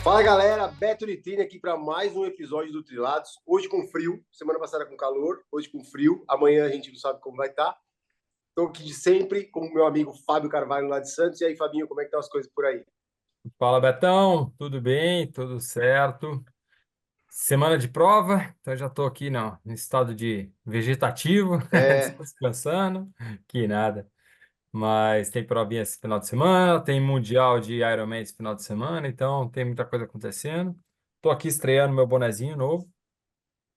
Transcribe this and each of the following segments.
Fala galera, Beto Nitini aqui para mais um episódio do Trilados. Hoje com frio, semana passada com calor, hoje com frio, amanhã a gente não sabe como vai estar. Estou aqui de sempre com o meu amigo Fábio Carvalho lá de Santos. E aí, Fabinho, como é que estão as coisas por aí? Fala, Betão, tudo bem? Tudo certo? Semana de prova, então já estou aqui no estado de vegetativo, É, descansando, que nada. Mas tem provinha esse final de semana, tem Mundial de Ironman esse final de semana, então tem muita coisa acontecendo. Estou aqui estreando meu bonezinho novo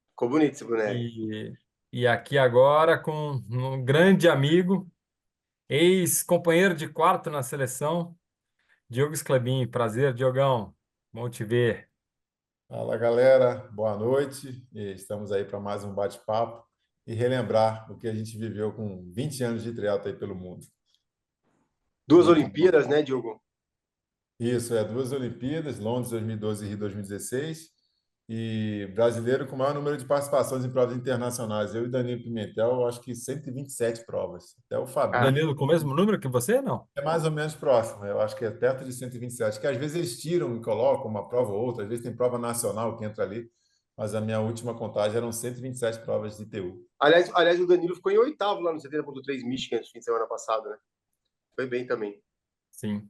ficou bonito esse boneco. e, e aqui agora com um grande amigo, ex-companheiro de quarto na seleção, Diogo Sclebin. Prazer, Diogão, bom te ver. Fala galera, boa noite. E estamos aí para mais um bate-papo e relembrar o que a gente viveu com 20 anos de triatlo aí pelo mundo. Duas Muito bom. Olimpíadas, né, Diogo? Isso, duas Olimpíadas, Londres 2012 e Rio 2016. E brasileiro com o maior número de participações em provas internacionais. Eu e Danilo Pimentel, acho que 127 provas. Até o Ah, Fabinho Danilo, com o mesmo número que você, não? é mais ou menos próximo. Eu acho que é perto de 127. Que às vezes eles tiram e colocam uma prova ou outra, às vezes tem prova nacional que entra ali. Mas a minha última contagem eram 127 provas de TU. aliás, o Danilo ficou em oitavo lá no 70.3 Michigan no fim de semana passado, né? Foi bem também. Sim.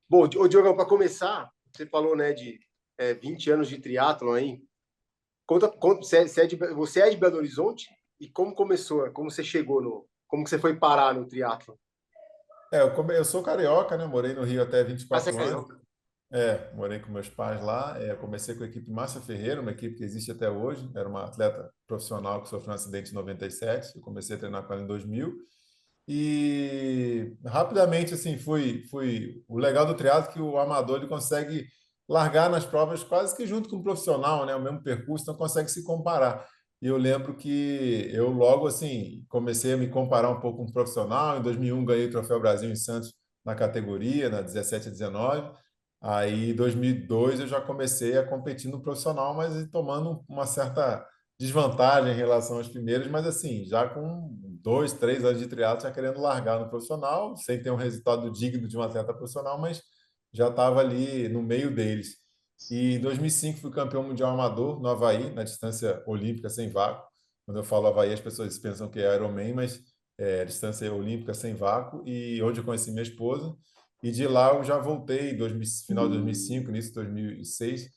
Bom, ô Diogão, para começar, você falou, né, de 20 anos de triatlon aí. Conta você é de Belo Horizonte e como começou, como você chegou no, como que você foi parar no triatlo? Eu sou carioca, né? Morei no Rio até Ah, você é 24 anos. carioca? Morei com meus pais lá. Comecei com a equipe Márcia Ferreira, uma equipe que existe até hoje. Era uma atleta profissional que sofreu um acidente em 97. Eu comecei a treinar com ela em 2000. E rapidamente, assim, fui. O legal do triatlo é que o amador ele consegue largar nas provas quase que junto com o profissional, né? O mesmo percurso, então consegue se comparar. E eu lembro que eu logo, assim, comecei a me comparar um pouco com o profissional. Em 2001, ganhei o Troféu Brasil em Santos na categoria, na 17 a 19. Aí, em 2002, eu já comecei a competir no profissional, mas tomando uma certa desvantagem em relação aos primeiros, mas assim, já com 2, 3 anos de triatlo, já querendo largar no profissional, sem ter um resultado digno de um atleta profissional, mas já estava ali no meio deles. E em 2005 fui campeão mundial amador no Havaí, na distância olímpica sem vácuo. Quando eu falo Havaí, as pessoas pensam que é Ironman, mas é distância olímpica sem vácuo, e onde eu conheci minha esposa. E de lá eu já voltei, final de 2005, início de 2006,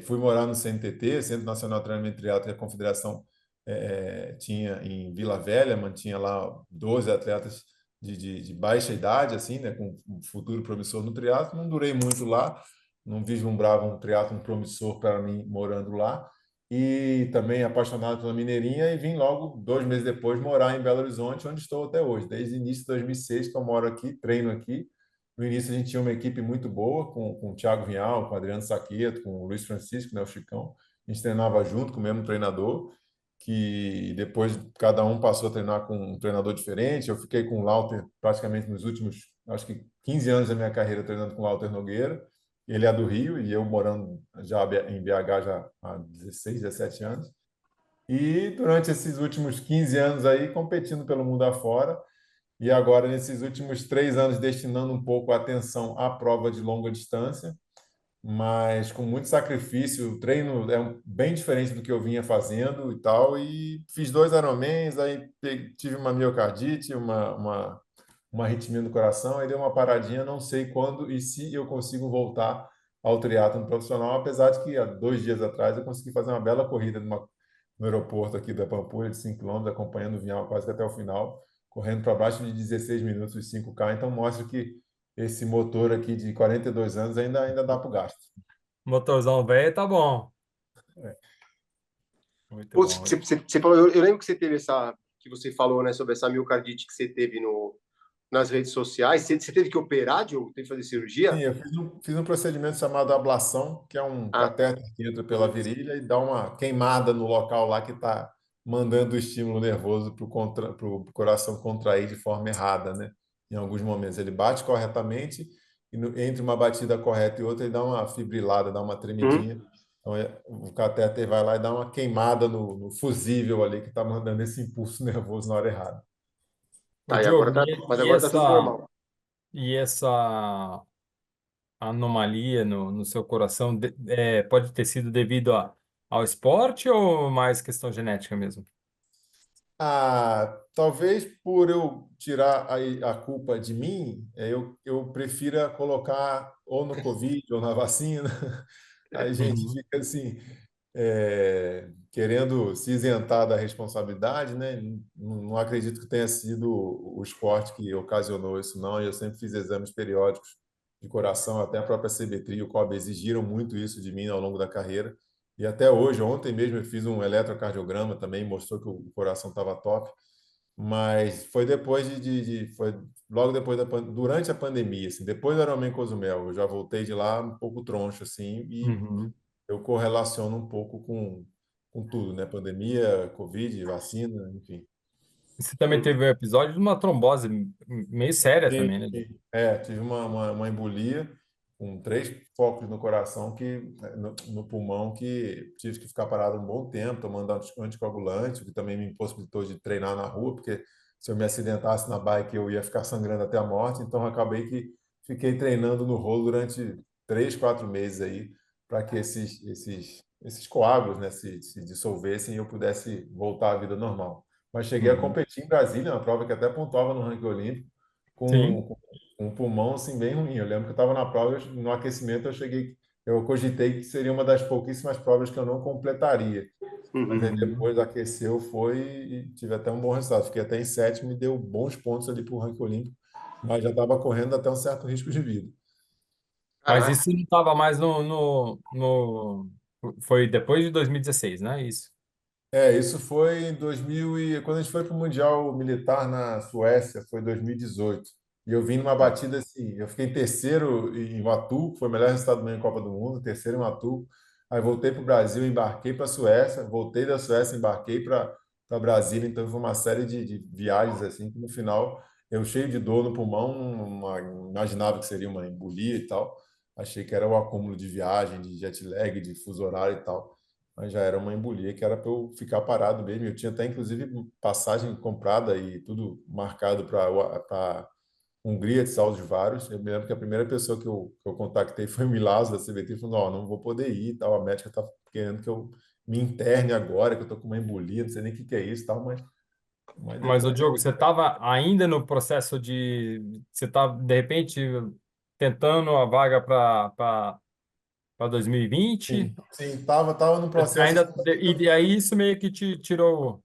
fui morar no CNTT, Centro Nacional de Treinamento de Triatlo, que a Confederação tinha em Vila Velha, mantinha lá 12 atletas de baixa idade, assim, né, com um futuro promissor no triatlo. Não durei muito lá, não vislumbrava um triatlo promissor para mim morando lá. E também apaixonado pela Mineirinha e vim logo 2 meses depois morar em Belo Horizonte, onde estou até hoje. Desde o início de 2006 que eu moro aqui, treino aqui. No início a gente tinha uma equipe muito boa, com o Thiago Vinhal, com o Adriano Saqueto, com o Luiz Francisco, né, o Chicão. A gente treinava junto com o mesmo treinador, que depois cada um passou a treinar com um treinador diferente. Eu fiquei com o Lauter praticamente nos últimos, acho que 15 anos da minha carreira treinando com o Lauter Nogueira. Ele é do Rio e eu morando já em BH já há 16, 17 anos. E durante esses últimos 15 anos aí, competindo pelo mundo afora, e agora, nesses últimos 3 anos, destinando um pouco a atenção à prova de longa distância, mas com muito sacrifício. O treino bem diferente do que eu vinha fazendo e tal. E fiz 2 Ironmans, aí tive uma miocardite, uma arritmia no coração, aí deu uma paradinha, não sei quando e se eu consigo voltar ao triatlo profissional, apesar de que há 2 dias atrás eu consegui fazer uma bela corrida no aeroporto aqui da Pampulha, de 5 quilômetros, acompanhando o Vinhal quase que até o final, correndo para baixo de 16 minutos os 5K. Então mostra que esse motor aqui de 42 anos ainda dá para o gasto. Motorzão velho tá bom. Muito Pô, bom. você falou, eu lembro que você teve que você falou, né, sobre essa miocardite que você teve nas redes sociais. Você teve que operar, Diogo? Teve que fazer Sim, cirurgia? eu fiz um procedimento chamado ablação, que é um Ah, catéter que entra pela virilha e dá uma queimada no local lá que está mandando o estímulo nervoso para o coração contrair de forma errada, né? Em alguns momentos ele bate corretamente e entre uma batida correta e outra ele dá uma fibrilada, dá uma uhum. tremidinha. Então o catéter vai lá e dá uma queimada no fusível ali que está mandando esse impulso nervoso na hora errada. Ô, Tá, Diogo, mas agora tá tudo normal. e essa anomalia no seu coração pode ter sido devido ao esporte ou mais questão genética mesmo? Talvez por eu tirar a culpa de mim, eu prefira colocar ou no Covid ou na vacina. A gente Uhum, fica assim, querendo se isentar da responsabilidade, né? Não acredito que tenha sido o esporte que ocasionou isso, não. Eu sempre fiz exames periódicos de coração, até a própria CBTRI e o COB exigiram muito isso de mim ao longo da carreira. E até hoje, ontem mesmo, eu fiz um eletrocardiograma também, mostrou que o coração estava top. Mas foi depois foi logo depois durante a pandemia, assim, depois do Ironman Cozumel, eu já voltei de lá um pouco troncho, assim, e uhum. eu correlaciono um pouco com tudo, né? Pandemia, Covid, vacina, enfim. Você também teve um episódio de uma trombose meio séria Sim, também, né? sim. Tive uma embolia com 3 focos no coração, no pulmão, que tive que ficar parado um bom tempo, tomando anticoagulante, o que também me impossibilitou de treinar na rua, porque se eu me acidentasse na bike, eu ia ficar sangrando até a morte. Então, eu acabei que fiquei treinando no rolo durante 3, 4 meses aí, para que esses coágulos, né, se dissolvessem e eu pudesse voltar à vida normal. Mas cheguei a Uhum. competir em Brasília, uma prova que até pontuava no ranking olímpico, Sim. com um pulmão assim bem ruim. Eu lembro que eu estava na prova, no aquecimento eu cogitei que seria uma das pouquíssimas provas que eu não completaria. Mas aí Uhum. depois aqueceu, foi e tive até um bom resultado. Fiquei até em sétimo e deu bons pontos ali para o ranking olímpico, mas já estava correndo até um certo risco de vida. Mas Caraca. isso não estava mais Foi depois de 2016, né? Isso. Isso foi em 2000 quando a gente foi para o Mundial Militar na Suécia, foi 2018. E eu vim numa Ah. batida assim, eu fiquei em terceiro em Watu, que foi o melhor resultado meu em Copa do Mundo, terceiro em Watu. Aí voltei para o Brasil, embarquei para a Suécia, voltei da Suécia, embarquei para Brasília. Então foi uma série de viagens assim, que no final eu cheio de dor no pulmão, imaginava que seria uma embolia e tal. Achei que era o acúmulo de viagem, de jet lag, de fuso horário e tal, mas já era uma embolia que era para eu ficar parado mesmo. Eu tinha até, inclusive, passagem comprada e tudo marcado para Hungria de São Vários. Eu me lembro que a primeira pessoa que eu contactei foi o Milazzo da CBT, falou, não vou poder ir, e tal, a médica está querendo que eu me interne agora, que eu estou com uma embolia, não sei nem o que que é isso, e tal, mas Mas, o depois... Diogo, você estava ainda no processo de. Você estava, de repente, tentando a vaga para 2020? Sim, tava no processo. Ainda, e aí isso meio que te tirou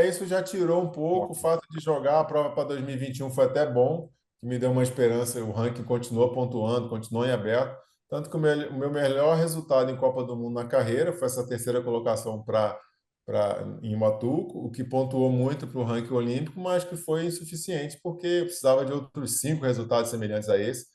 Isso já tirou um o pouco. O foco. fato de jogar a prova para 2021 foi até bom, que me deu uma esperança. O ranking continuou pontuando, continuou em aberto. Tanto que o meu melhor resultado em Copa do Mundo na carreira foi essa terceira colocação em Matuco, o que pontuou muito para o ranking olímpico, mas que foi insuficiente, porque eu precisava de outros 5 resultados semelhantes a esse.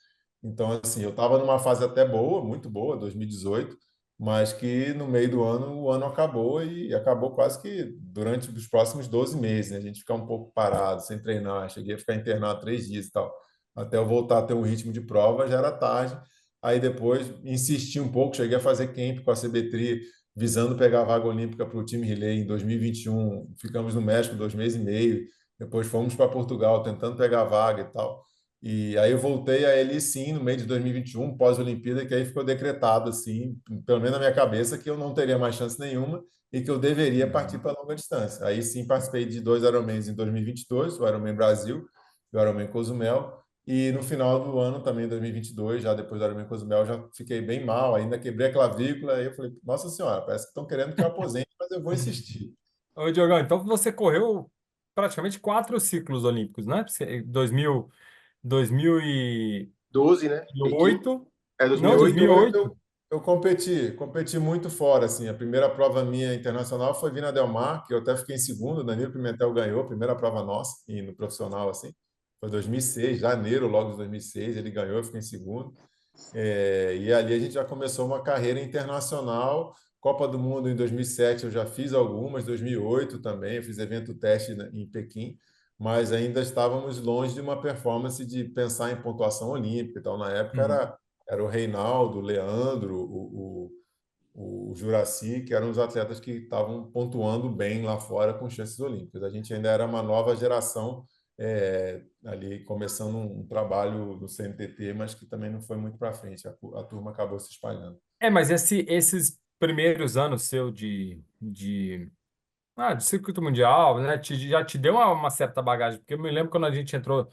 Então, assim, eu estava numa fase até boa, muito boa, 2018, mas que no meio do ano o ano acabou e acabou quase que durante os próximos 12 meses, né? A gente ficar um pouco parado, sem treinar, cheguei a ficar internado 3 dias e tal. Até eu voltar a ter um ritmo de prova já era tarde. Aí depois insisti um pouco, cheguei a fazer camp com a CBTRI, visando pegar a vaga olímpica para o time relay em 2021. Ficamos no México 2 meses e meio. Depois fomos para Portugal tentando pegar a vaga e tal. E aí eu voltei a ele sim no meio de 2021, pós-Olimpíada, que aí ficou decretado assim, pelo menos na minha cabeça, que eu não teria mais chance nenhuma e que eu deveria partir Uhum. para longa distância. Aí sim participei de 2 Ironmans em 2022, o Ironman Brasil e o Ironman Cozumel. E no final do ano também, 2022, já depois do Ironman Cozumel, já fiquei bem mal, ainda quebrei a clavícula. Aí eu falei, nossa senhora, parece que estão querendo que eu aposente, mas eu vou insistir. Ô, Diogão, então você correu praticamente 4 ciclos olímpicos, né? 12, né? Pequim. 2008. É Não, 2008, né? 2008 2008. eu competi muito fora, assim. A primeira prova minha internacional foi Vina Del Mar, que eu até fiquei em segundo. O Danilo Pimentel ganhou a primeira prova nossa e no profissional, assim. Foi 2006, janeiro, logo de 2006, ele ganhou, eu fiquei em segundo. E ali a gente já começou uma carreira internacional. Copa do Mundo em 2007 eu já fiz algumas, 2008 também, eu fiz evento teste em Pequim, mas ainda estávamos longe de uma performance de pensar em pontuação olímpica e tal. Na época Uhum. era o Reinaldo, o Leandro, o Juraci, que eram os atletas que estavam pontuando bem lá fora com chances olímpicas. A gente ainda era uma nova geração ali começando um trabalho no CNTT, mas que também não foi muito para frente. A turma acabou se espalhando. Mas esses primeiros anos seu de circuito mundial, né? Já te deu uma certa bagagem, porque eu me lembro quando a gente entrou,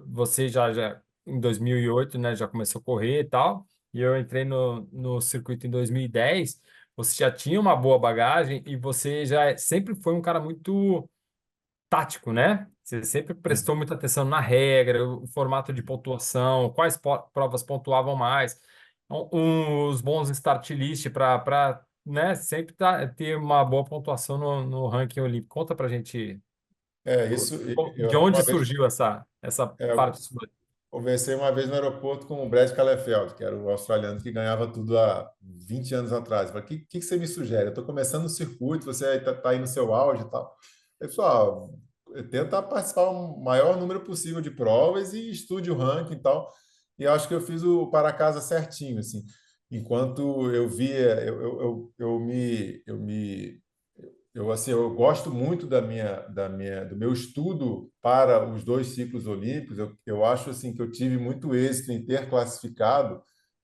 você já em 2008, né? Já começou a correr e tal, e eu entrei no circuito em 2010. Você já tinha uma boa bagagem e você sempre foi um cara muito tático, né? Você sempre prestou muita atenção na regra, o formato de pontuação, quais provas pontuavam mais, os bons start list para, né, sempre ter uma boa pontuação no ranking olímpico. Conta pra gente Isso, de eu, onde uma vez, surgiu essa eu parte sua. conversei uma vez no aeroporto com o Brad Calefeld, que era o australiano que ganhava tudo há 20 anos atrás. Eu falei, o que você me sugere? Eu estou começando no circuito, você está aí no seu auge e tal. Pessoal, tenta participar o maior número possível de provas e estude o ranking e tal. E eu acho que eu fiz o para casa certinho, assim. Enquanto eu via, assim, eu gosto muito do meu estudo para os dois ciclos olímpicos. Eu acho assim que eu tive muito êxito em ter classificado,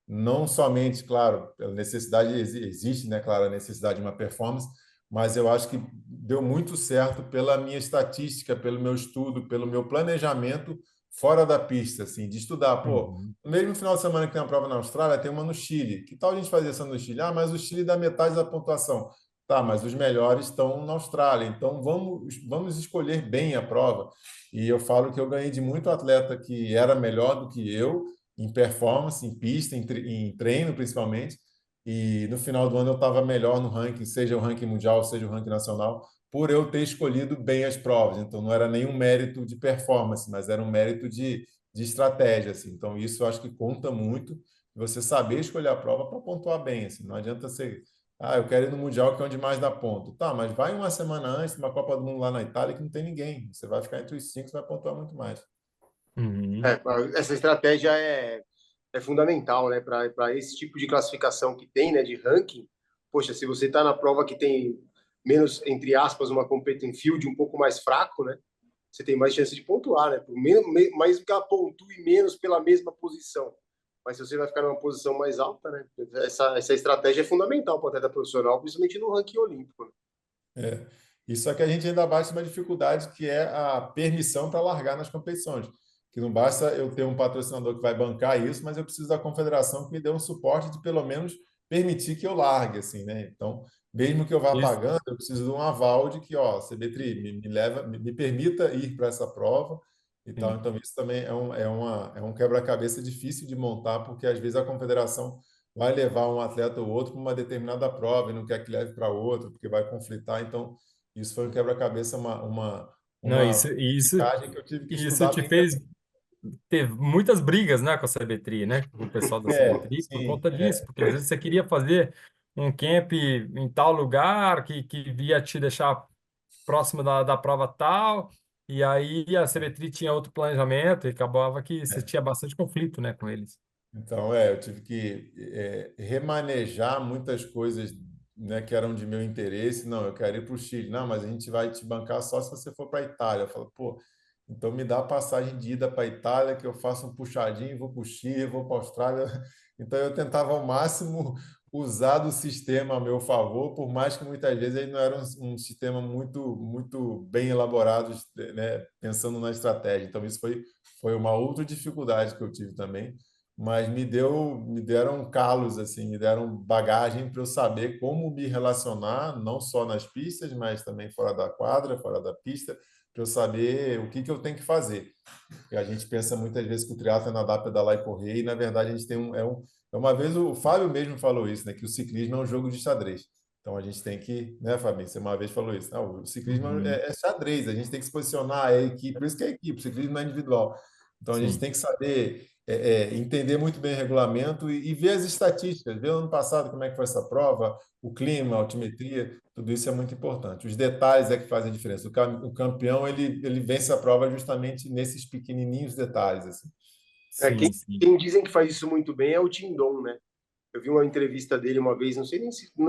não somente, claro, pela necessidade existe, né, claro, a necessidade de uma performance, mas eu acho que deu muito certo pela minha estatística, pelo meu estudo, pelo meu planejamento fora da pista, assim, de estudar. Pô, Uhum. no mesmo final de semana que tem uma prova na Austrália, tem uma no Chile. Que tal a gente fazer essa no Chile? Ah, mas o Chile dá metade da pontuação. Tá, mas os melhores estão na Austrália, então vamos escolher bem a prova. E eu falo que eu ganhei de muito atleta que era melhor do que eu, em performance, em pista, em treino principalmente. E no final do ano eu estava melhor no ranking, seja o ranking mundial, seja o ranking nacional, por eu ter escolhido bem as provas. Então não era nenhum mérito de performance, mas era um mérito de estratégia. Assim. Então isso eu acho que conta muito, você saber escolher a prova para pontuar bem. Assim. Não adianta ser eu quero ir no Mundial, que é onde mais dá ponto. Tá, mas vai uma semana antes, uma Copa do Mundo lá na Itália, que não tem ninguém. Você vai ficar entre os cinco, você vai pontuar muito mais. Uhum. Essa estratégia é fundamental, né, para esse tipo de classificação que tem, né, de ranking. Poxa, se você está na prova que tem menos, entre aspas, uma competition field um pouco mais fraco, né, você tem mais chance de pontuar, né, por menos, mais do que ela pontue menos pela mesma posição. Mas se você vai ficar numa posição mais alta, né, essa estratégia é fundamental para o atleta profissional, principalmente no ranking olímpico. Né? É. Isso é que a gente ainda bate uma dificuldade, que é a permissão para largar nas competições. Que não basta eu ter um patrocinador que vai bancar isso, mas eu preciso da confederação que me dê um suporte de pelo menos permitir que eu largue, assim, né? Então, mesmo que eu vá Isso. pagando, eu preciso de um aval de que, ó, CBTRI, me leva, me permita ir para essa prova e tal. Sim. Então, isso também é um quebra-cabeça difícil de montar, porque às vezes a confederação vai levar um atleta ou outro para uma determinada prova e não quer que leve para outra, porque vai conflitar. Então, isso foi um quebra-cabeça, Não, uma aplicagem que eu tive que isso estudar te bem fez também. ter muitas brigas, né, com a CBTRI, né, com o pessoal da CBTRI, por Sim, conta disso, porque às vezes você queria fazer um camp em tal lugar que ia te deixar próximo da prova tal, e aí a CBTRI tinha outro planejamento e acabava que você tinha bastante conflito, né, com eles. então, eu tive que remanejar muitas coisas, né, que eram de meu interesse. Não, eu quero ir para o Chile. Não, mas a gente vai te bancar só se você for para a Itália. Eu falo, pô, então me dá a passagem de ida para a Itália, que eu faço um puxadinho, vou para o Chile, vou para a Austrália. Então, eu tentava ao máximo usar do sistema a meu favor, por mais que muitas vezes ele não era um sistema muito bem elaborado, né, pensando na estratégia. Então, isso foi uma outra dificuldade que eu tive também, mas me deram calos assim, me deram bagagem para eu saber como me relacionar, não só nas pistas, mas também fora da quadra, fora da pista, para eu saber o que eu tenho que fazer. Porque a gente pensa muitas vezes que o triatlo é nadar, pedalar e correr, e na verdade a gente tem uma vez o Fábio mesmo falou isso, né, que o ciclismo é um jogo de xadrez. Então a gente tem que, né, Fabinho? Você uma vez falou isso. Não, o ciclismo Uhum. é xadrez, a gente tem que se posicionar, é equipe, por isso que é equipe, o ciclismo não é individual. Então a gente Sim. tem que saber entender muito bem o regulamento e ver as estatísticas, ver o ano passado como é que foi essa prova, o clima, a altimetria, tudo isso é muito importante. Os detalhes é que fazem a diferença. O campeão, ele vence a prova justamente nesses pequenininhos detalhes, assim. Quem, Sim, sim. quem dizem que faz isso muito bem é o Tindon, né? Eu vi uma entrevista dele uma vez, não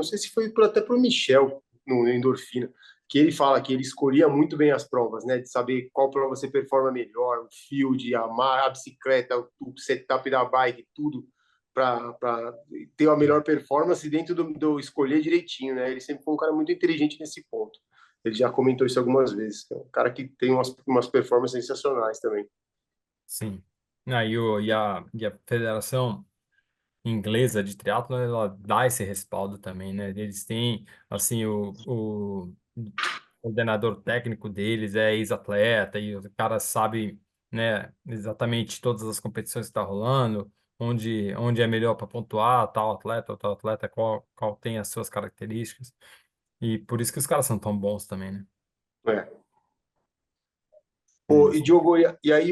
sei se foi até para o Michel, no Endorfina, que ele fala que ele escolhia muito bem as provas, né? De saber qual prova você performa melhor, o field, a bicicleta, o setup da bike, tudo para ter a melhor performance dentro do escolher direitinho, né? Ele sempre foi um cara muito inteligente nesse ponto. Ele já comentou isso algumas vezes. É um cara que tem umas performances sensacionais também. Sim. E a Federação Inglesa de Triatlon, ela dá esse respaldo também, né? Eles têm, assim, o coordenador técnico deles é ex-atleta e o cara sabe, né, exatamente todas as competições que está rolando, onde é melhor para pontuar tal atleta, qual tem as suas características. E por isso que os caras são tão bons também, né? É. É Pô, e isso. Diogo, e aí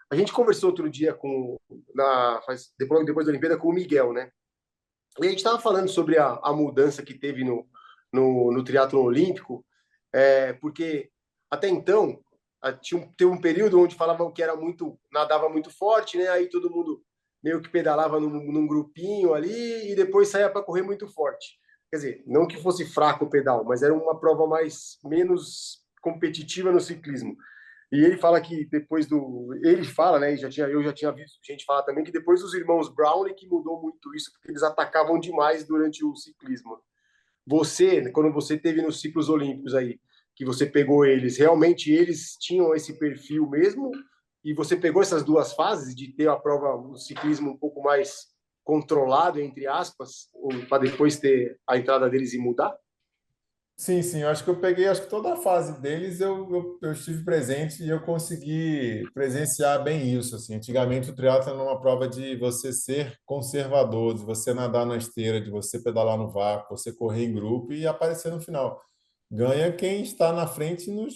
a gente conversou outro dia depois da Olimpíada com o Miguel, né? E a gente estava falando sobre a mudança que teve no triatlo olímpico, porque até então teve um período onde falavam que nadava muito forte, né? Aí todo mundo meio que pedalava num grupinho ali e depois saía para correr muito forte. Quer dizer, não que fosse fraco o pedal, mas era uma prova menos competitiva no ciclismo. E ele fala que ele fala, né? Eu já tinha visto gente falar também que depois dos irmãos Brownlee que mudou muito isso, porque eles atacavam demais durante o ciclismo. Quando você teve nos ciclos olímpicos aí, que você pegou eles, realmente eles tinham esse perfil mesmo? E você pegou essas duas fases de ter a prova, o ciclismo um pouco mais controlado, entre aspas, para depois ter a entrada deles e mudar? Sim, sim, eu acho que eu peguei, acho que toda a fase deles eu estive presente e eu consegui presenciar bem isso, assim. Antigamente o triatlo era uma prova de você ser conservador, de você nadar na esteira, de você pedalar no vácuo, você correr em grupo e aparecer no final. Ganha quem está na frente no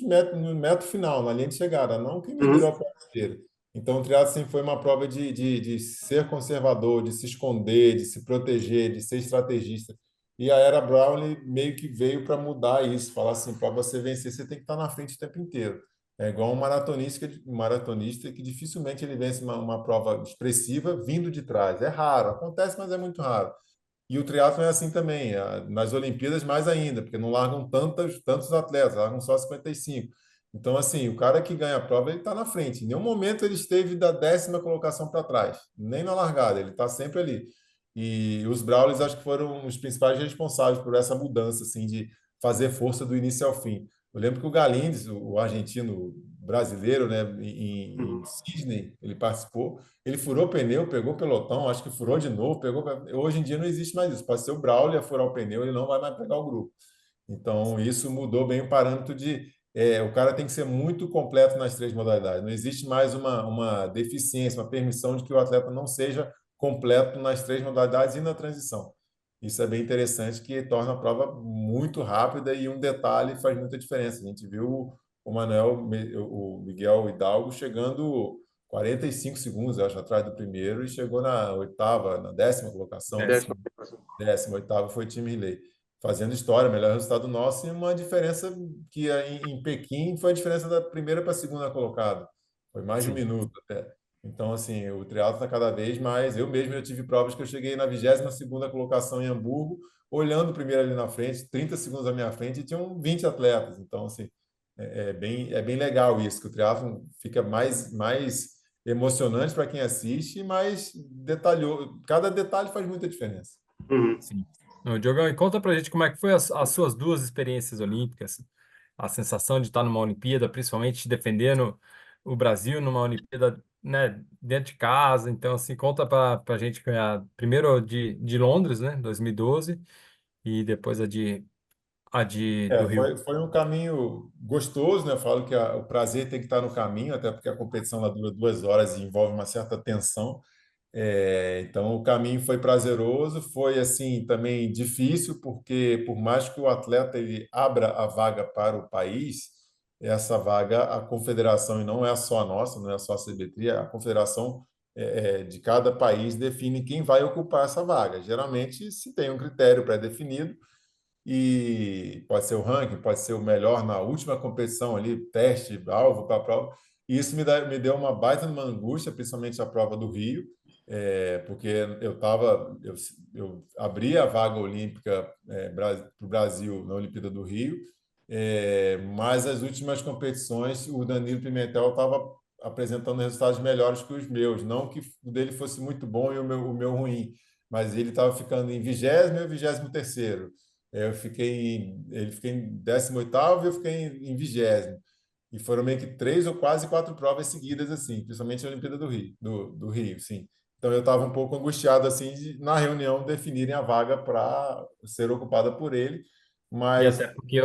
metro final, na linha de chegada, não quem liderou a Uhum. prova inteira. Então o triatlo sempre foi uma prova de ser conservador, de se esconder, de se proteger, de ser estrategista. E a era Brownlee meio que veio para mudar isso, falar assim, para você vencer, você tem que estar na frente o tempo inteiro. É igual um maratonista que dificilmente ele vence uma prova expressiva vindo de trás. É raro, acontece, mas é muito raro. E o triatlo é assim também, nas Olimpíadas mais ainda, porque não largam tantos atletas, largam só 55. Então, assim, o cara que ganha a prova, ele está na frente. Em nenhum momento ele esteve da 10ª colocação para trás, nem na largada, ele está sempre ali. E os Braulies acho que foram os principais responsáveis por essa mudança, assim, de fazer força do início ao fim. Eu lembro que o Galindes, o argentino brasileiro, né, em Uhum. Sydney, ele participou, ele furou o pneu, pegou o pelotão, acho que furou de novo, pegou. Hoje em dia não existe mais isso. Pode ser o Braulio a furar o pneu, ele não vai mais pegar o grupo. Então, isso mudou bem o parâmetro de. O cara tem que ser muito completo nas três modalidades. Não existe mais uma deficiência, uma permissão de que o atleta não seja completo nas três modalidades e na transição. Isso é bem interessante, que torna a prova muito rápida e um detalhe faz muita diferença. A gente viu o Miguel Hidalgo chegando 45 segundos, eu acho, atrás do primeiro e chegou na oitava, na 10ª colocação, né? Décimo. 18º foi o time relay, fazendo história, melhor resultado nosso e uma diferença que em Pequim foi a diferença da primeira para a segunda colocada. Foi mais de um Sim. minuto até. Então, assim, o triatlo está cada vez mais. Eu mesmo já tive provas que eu cheguei na 22ª colocação em Hamburgo, olhando o primeiro ali na frente, 30 segundos à minha frente, e tinham 20 atletas. Então, assim, é bem legal isso, que o triatlo fica mais emocionante para quem assiste, mas detalhou. Cada detalhe faz muita diferença. Uhum. Sim. Ô, Diogão, e conta pra gente como é que foi as suas duas experiências olímpicas, a sensação de estar numa Olimpíada, principalmente defendendo o Brasil numa Olimpíada, né, dentro de casa. Então, assim, conta pra gente ganhar primeiro de Londres, né, 2012, e depois do Rio. Foi um caminho gostoso, né? Eu falo que o prazer tem que estar no caminho, até porque a competição ela dura 2 horas e envolve uma certa tensão. Então o caminho foi prazeroso, foi assim também difícil, porque por mais que o atleta ele abra a vaga para o país, essa vaga a confederação, e não é só a nossa, não é só a CBT, a confederação de cada país define quem vai ocupar essa vaga. Geralmente se tem um critério pré-definido e pode ser o ranking, pode ser o melhor na última competição ali, teste, alvo para a prova. E isso me deu uma baita de uma angústia, principalmente a prova do Rio. porque eu abri a vaga olímpica para o Brasil na Olimpíada do Rio, mas as últimas competições o Danilo Pimentel estava apresentando resultados melhores que os meus, não que o dele fosse muito bom e o meu ruim, mas ele estava ficando em 20º e eu 23º. Ele fiquei em 18º e eu fiquei em 20º. E foram meio que 3 ou quase 4 provas seguidas, assim, principalmente na Olimpíada do Rio, sim. Então eu estava um pouco angustiado, assim, na reunião definirem a vaga para ser ocupada por ele, E mas até porque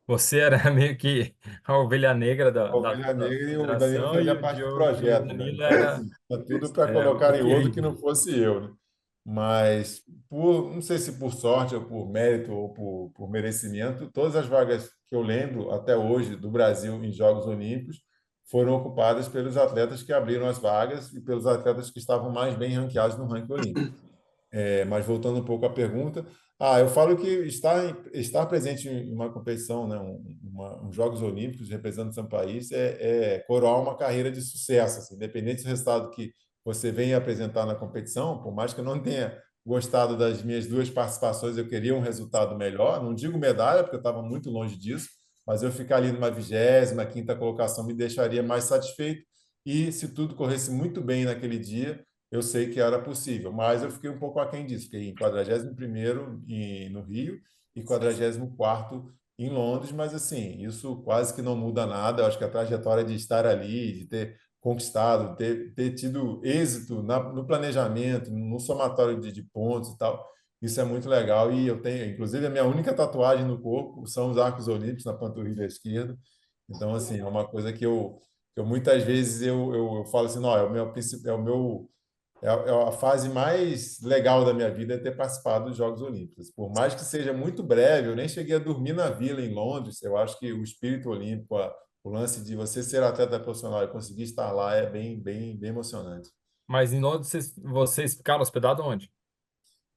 você era meio que a ovelha negra da, a da, Ovelha da Negra e o Danilo federação, fazia e o parte do Diogo e o projeto, né? Danilo Então, era assim, tá tudo para o colocar em outro que querido. não fosse eu, né? Mas, não sei se por sorte ou por mérito ou por merecimento, todas as vagas que eu lembro até hoje do Brasil em Jogos Olímpicos foram ocupadas pelos atletas que abriram as vagas e pelos atletas que estavam mais bem ranqueados no ranking olímpico. Mas voltando um pouco à pergunta, eu falo que estar presente em uma competição, né, uns Jogos Olímpicos representando seu país é coroar uma carreira de sucesso, assim, independente do resultado que você venha apresentar na competição, por mais que eu não tenha gostado das minhas duas participações, eu queria um resultado melhor, não digo medalha, porque eu estava muito longe disso, mas eu ficar ali numa 25ª colocação me deixaria mais satisfeito, e se tudo corresse muito bem naquele dia, eu sei que era possível, mas eu fiquei um pouco aquém disso. Fiquei em 41º no Rio e 44º em Londres, mas assim, isso quase que não muda nada. Eu acho que a trajetória de estar ali, de ter conquistado, ter tido êxito no planejamento, no somatório de pontos e tal, isso é muito legal. E eu tenho, inclusive, a minha única tatuagem no corpo são os arcos olímpicos na panturrilha esquerda. Então, assim, é uma coisa que eu muitas vezes eu falo assim, não, é a fase mais legal da minha vida é ter participado dos Jogos Olímpicos. Por mais que seja muito breve, eu nem cheguei a dormir na Vila em Londres. Eu acho que o espírito olímpico, o lance de você ser atleta profissional e conseguir estar lá é bem, bem, bem emocionante. Mas em Londres, vocês ficaram hospedados onde?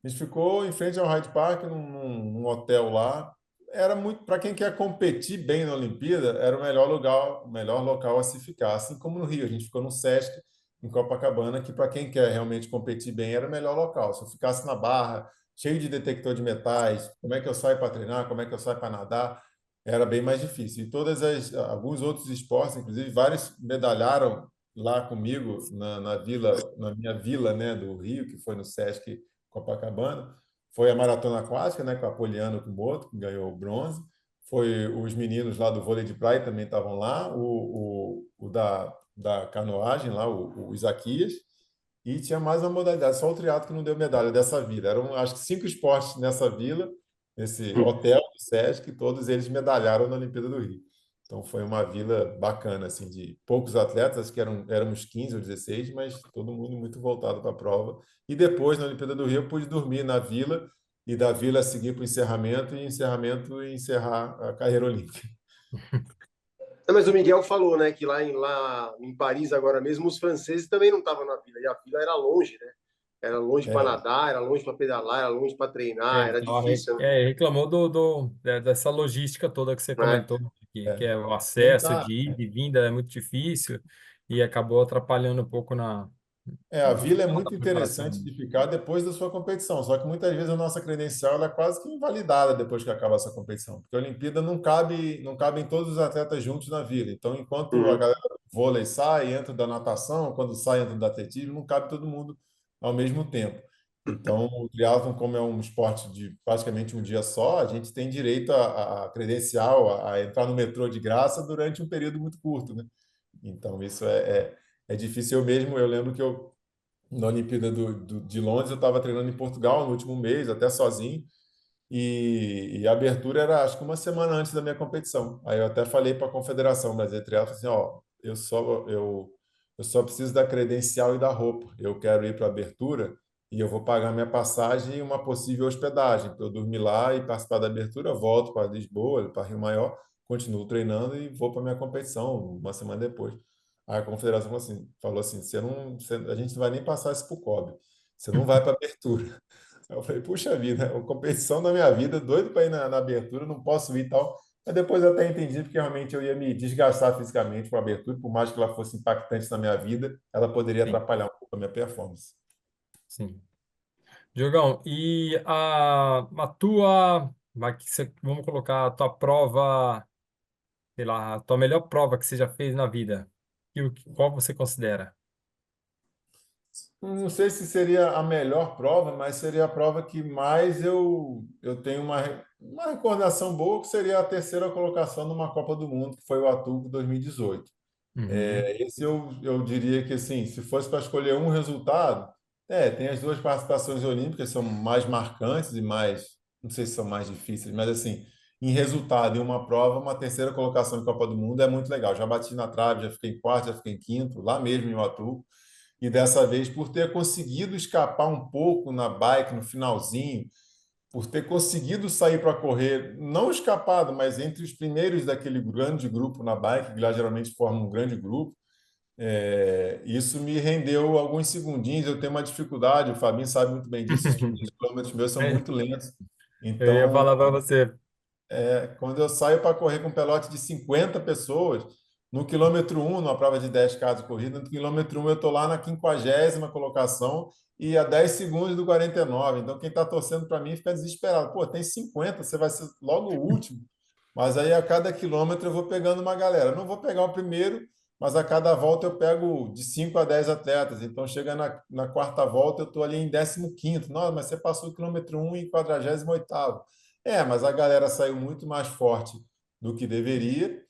A gente ficou em frente ao Hyde Park, num hotel lá. Era muito para quem quer competir bem na Olimpíada, era o melhor lugar, o melhor local a se ficar. Assim como no Rio, a gente ficou no Sesc, em Copacabana, que para quem quer realmente competir bem era o melhor local. Se eu ficasse na Barra, cheio de detector de metais, como é que eu saio para treinar, como é que eu saio para nadar, era bem mais difícil. E alguns outros esportes, inclusive vários medalharam lá comigo na minha vila, né, do Rio, que foi no Sesc Copacabana. Foi a maratona aquática, né, com a Poliana Kumoto, que ganhou o bronze. Foi os meninos lá do vôlei de praia também estavam lá, o da canoagem lá, o Isaquias, e tinha mais uma modalidade, só o triatlo que não deu medalha dessa vila. Eram, acho que, 5 esportes nessa vila, nesse hotel do Sesc, e todos eles medalharam na Olimpíada do Rio. Então foi uma vila bacana, assim, de poucos atletas, acho que éramos 15 ou 16, mas todo mundo muito voltado para a prova. E depois, na Olimpíada do Rio, eu pude dormir na vila e da vila seguir para o encerramento e encerramento e encerrar a carreira olímpica. Não, mas o Miguel falou, né, que lá em Paris, agora mesmo, os franceses também não estavam na vila, e a vila era longe, né? Era longe para É, nadar, era longe para pedalar, era longe para treinar, Ele era tava difícil, né? reclamou dessa logística toda que você Né? comentou, que é. é o Quem acesso tá, de ida e vinda é muito difícil e acabou atrapalhando um pouco a vila é na muito interessante preparação. de ficar depois da sua competição, só que muitas vezes a nossa credencial ela é quase que invalidada depois que acaba essa competição, porque a Olimpíada não cabem todos os atletas juntos na vila. Então, enquanto a Uhum. galera do vôlei sai, entra da natação, quando sai, entra do atletismo, não cabe todo mundo ao mesmo tempo. Então, o triatlon, como é um esporte de praticamente um dia só, a gente tem direito a credencial, a entrar no metrô de graça durante um período muito curto, né? Então, isso é difícil. Eu lembro que na Olimpíada de Londres, eu estava treinando em Portugal no último mês, até sozinho, e a abertura era, acho que uma semana antes da minha competição. Aí eu até falei para a Confederação Brasileira de Triatlo, assim, ó, eu só preciso da credencial e da roupa. Eu quero ir para a abertura e eu vou pagar minha passagem e uma possível hospedagem. Para eu dormir lá e participar da abertura, volto para Lisboa, para Rio Maior, continuo treinando e vou para minha competição uma semana depois. Aí a Confederação falou assim, a gente não vai nem passar isso para o COB. Você não vai para a abertura. Aí eu falei, puxa vida, a competição da minha vida, doido para ir na abertura, não posso ir e tal. Mas depois eu até entendi porque realmente eu ia me desgastar fisicamente com a abertura, por mais que ela fosse impactante na minha vida, ela poderia Sim, atrapalhar um pouco a minha performance. sim. Diogão, e a tua, vamos colocar a tua prova, sei lá, a tua melhor prova que você já fez na vida. Qual você considera? Não sei se seria a melhor prova, mas seria a prova que mais eu tenho uma recordação boa, que seria a terceira colocação numa Copa do Mundo, que foi o Atuco 2018. Uhum, Esse eu diria que, assim, se fosse para escolher um resultado, tem as duas participações olímpicas, são mais marcantes e mais, não sei se são mais difíceis, mas, assim, em resultado, em uma prova, uma terceira colocação em Copa do Mundo é muito legal. Já bati na trave, já fiquei em quarto, já fiquei em quinto, lá mesmo em Atu. E dessa vez, por ter conseguido escapar um pouco na bike no finalzinho, por ter conseguido sair para correr, não escapado, mas entre os primeiros daquele grande grupo na bike, que lá geralmente forma um grande grupo, isso me rendeu alguns segundinhos. Eu tenho uma dificuldade, o Fabinho sabe muito bem disso, os primeiros quilômetros meus são É, muito lentos. eu ia Então, falar para você. quando eu saio para correr com um pelote de 50 pessoas, no quilômetro 1, numa prova de 10K de corrida, no quilômetro 1 eu estou lá na 50ª colocação e a 10 segundos do 49. Então, quem está torcendo para mim fica desesperado. Pô, tem 50, você vai ser logo o último. Mas aí, a cada quilômetro, eu vou pegando uma galera. Eu não vou pegar o primeiro, mas a cada volta eu pego de 5 a 10 atletas. Então, chega na quarta volta, eu estou ali em 15º. Nossa, mas você passou o quilômetro 1 em 48º. Mas a galera saiu muito mais forte do que deveria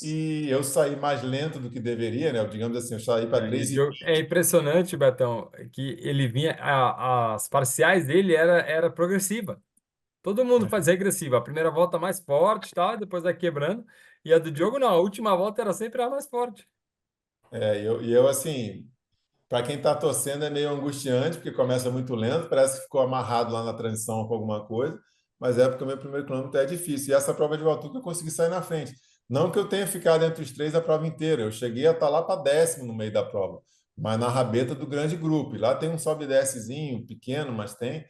e eu saí mais lento do que deveria, né? Digamos assim, eu saí para E o 3 e Diogo, é impressionante, Betão, que ele vinha, as parciais dele era progressiva. Todo mundo faz regressiva. A primeira volta mais forte, tá? Depois vai quebrando. E a do Diogo, não. A última volta era sempre a mais forte. eu assim, para quem está torcendo é meio angustiante, porque começa muito lento, parece que ficou amarrado lá na transição com alguma coisa, mas é porque o meu primeiro quilômetro é difícil. E essa prova de Valtuca eu consegui sair na frente. Não que eu tenha ficado entre os três a prova inteira, eu cheguei a estar lá para décimo no meio da prova, mas na rabeta do grande grupo. E lá tem um sobe e descezinho, pequeno, mas tem,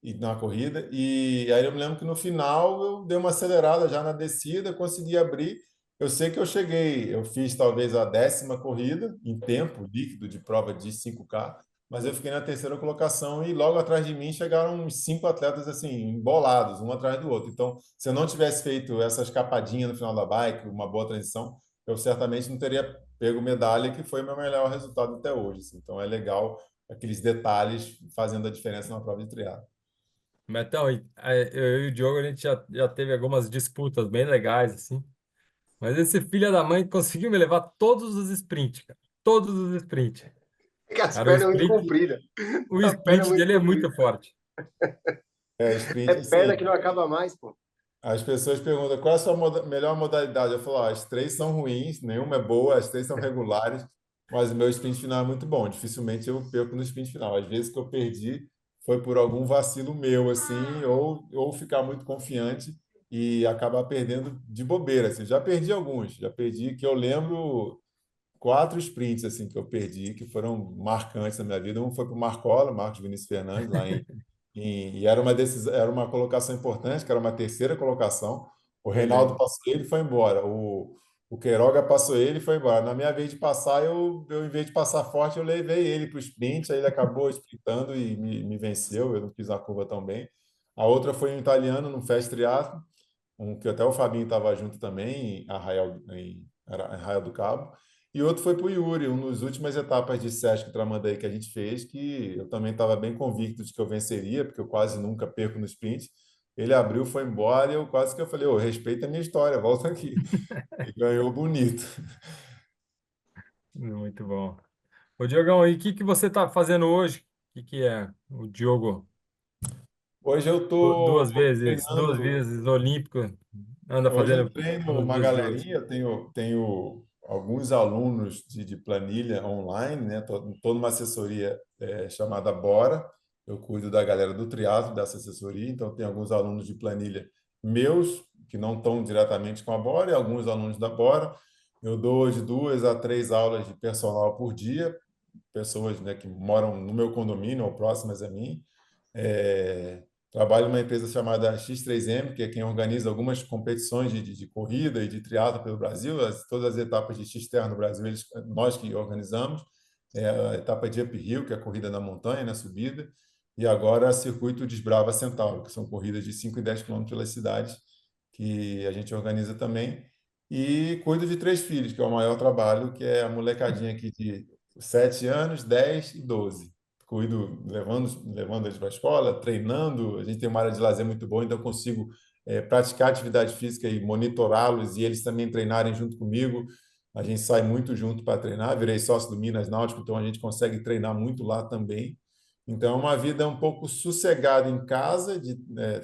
e na corrida. E aí eu me lembro que no final eu dei uma acelerada já na descida, consegui abrir. Eu sei que eu cheguei, eu fiz talvez a 10ª corrida em tempo líquido de prova de 5K, mas eu fiquei na terceira colocação e logo atrás de mim chegaram uns 5 atletas assim, embolados, um atrás do outro. Então, se eu não tivesse feito essa escapadinha no final da bike, uma boa transição, eu certamente não teria pego medalha, que foi o meu melhor resultado até hoje, assim. Então, é legal aqueles detalhes fazendo a diferença na prova de triatlo. Betão, eu e o Diogo, a gente já teve algumas disputas bem legais, assim. Mas esse filho da mãe conseguiu me levar todos os sprints, cara. Todos os sprints. Que as Cara, o pernas muito sprint, compridas. o A perna sprint muito dele é muito comprida. forte. É Sprint, perna que assim, não acaba mais, pô. as pessoas perguntam qual é a sua melhor modalidade. Eu falo, as três são ruins, nenhuma é boa, as três são regulares, mas o meu sprint final é muito bom. Dificilmente eu perco no sprint final. Às vezes que eu perdi foi por algum vacilo meu, assim, ou ficar muito confiante e acabar perdendo de bobeira. Assim. Já perdi alguns, já perdi que eu lembro 4 sprints assim que eu perdi, que foram marcantes na minha vida. Um foi para o Marcola, Marcos Vinícius Fernandes, lá e era uma decisão, era uma colocação importante, que era uma terceira colocação. O Eu Reinaldo lembro. passou ele e foi embora. O Queiroga passou ele e foi embora. Na minha vez de passar, em vez de passar forte, eu levei ele para o sprint, aí ele acabou sprintando e me venceu. Eu não fiz a curva tão bem. A outra foi um italiano, no Fast Triathlon, que até o Fabinho estava junto também, em Arraial do Cabo. E outro foi para o Yuri, uma das últimas etapas de Sesc Tramandaí que a gente fez, que eu também estava bem convicto de que eu venceria, porque eu quase nunca perco no sprint. Ele abriu, foi embora, e eu quase que eu falei, ô, respeita a minha história, volta aqui. E ganhou bonito. Muito bom. Ô, Diogão, e o que que você está fazendo hoje? O que que é o Diogo? Hoje eu tô Duas treinando. vezes olímpico, anda Hoje eu fazendo treino duas uma vezes hoje. galerinha, tenho alguns alunos de planilha online, né? Estou numa assessoria chamada Bora. Eu cuido da galera do triatlo dessa assessoria, então tem alguns alunos de planilha meus que não estão diretamente com a Bora e alguns alunos da Bora. Eu dou de 2 a 3 aulas de personal por dia, pessoas, né, que moram no meu condomínio ou próximas a mim. Trabalho numa empresa chamada X3M, que é quem organiza algumas competições de corrida e de triatlo pelo Brasil. Todas as etapas de X-Terra no Brasil, nós que organizamos. A etapa de Uphill, que é a corrida na montanha, na subida. E agora circuito Desbrava Centauro, que são corridas de 5 e 10 quilômetros pelas cidades, que a gente organiza também. E cuido de 3 filhos, que é o maior trabalho, que é a molecadinha aqui de 7 anos, 10 e 12. Cuido levando eles para a escola, treinando. A gente tem uma área de lazer muito boa, então eu consigo praticar atividade física e monitorá-los e eles também treinarem junto comigo. A gente sai muito junto para treinar. Virei sócio do Minas Náutico, então a gente consegue treinar muito lá também. Então, é uma vida um pouco sossegada em casa,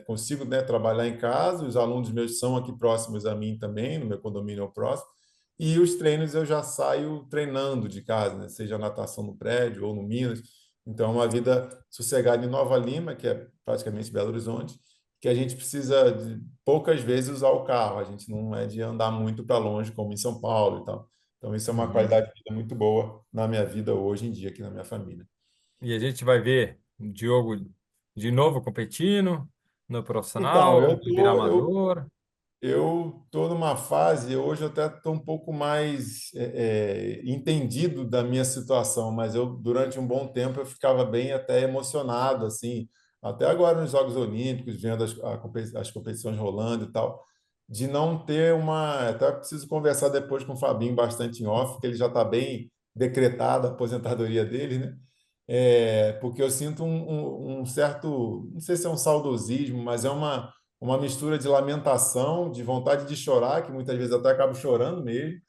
consigo, né, trabalhar em casa, os alunos meus são aqui próximos a mim também, no meu condomínio próximo, e os treinos eu já saio treinando de casa, né, seja natação no prédio ou no Minas. Então, é uma vida sossegada em Nova Lima, que é praticamente Belo Horizonte, que a gente precisa de poucas vezes usar o carro, a gente não é de andar muito para longe, como em São Paulo e tal. Então, isso é uma Uhum. qualidade de vida muito boa na minha vida hoje em dia, aqui na minha família. E a gente vai ver o Diogo de novo competindo no Então, profissional, vai virar amador. eu estou numa fase, hoje eu até estou um pouco mais entendido da minha situação, mas eu durante um bom tempo eu ficava bem até emocionado, assim, até agora nos Jogos Olímpicos, vendo as competições rolando e tal, de não ter uma. Até preciso conversar depois com o Fabinho bastante em off, que ele já está bem decretada a aposentadoria dele, né? Porque eu sinto um certo, não sei se é um saudosismo, mas é uma mistura de lamentação, de vontade de chorar, que muitas vezes até acabo chorando mesmo,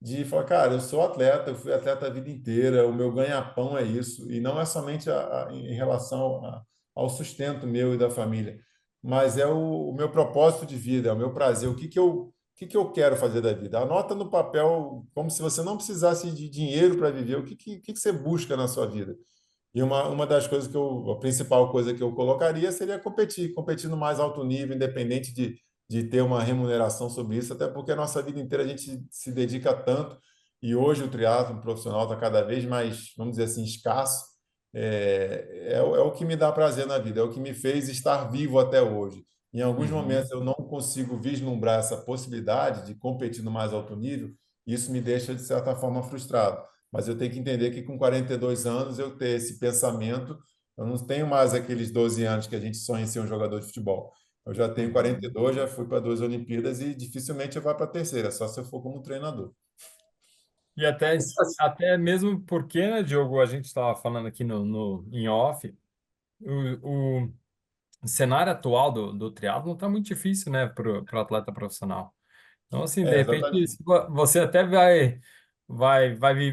de falar, cara, eu sou atleta, eu fui atleta a vida inteira, o meu ganha-pão é isso, e não é somente em relação ao sustento meu e da família, mas é o meu propósito de vida, é o meu prazer, o que que eu quero fazer da vida. Anota no papel, como se você não precisasse de dinheiro para viver, o que que você busca na sua vida. E uma das coisas a principal coisa que eu colocaria seria competir no mais alto nível, independente de ter uma remuneração sobre isso, até porque a nossa vida inteira a gente se dedica tanto, e hoje o triatlo profissional está cada vez mais, vamos dizer assim, escasso. É o que me dá prazer na vida, é o que me fez estar vivo até hoje. Em alguns Uhum. momentos eu não consigo vislumbrar essa possibilidade de competir no mais alto nível, e isso me deixa, de certa forma, frustrado. Mas eu tenho que entender que com 42 anos eu ter esse pensamento, eu não tenho mais aqueles 12 anos que a gente sonha em ser um jogador de futebol. Eu já tenho Uhum. 42, já fui para 2 Olimpíadas e dificilmente eu vá para a terceira, só se eu for como treinador. E até mesmo porque, né, Diogo, a gente estava falando aqui em off, o cenário atual do triatlo está muito difícil, né, para o atleta profissional. Então, assim, de repente, Exatamente. você até vai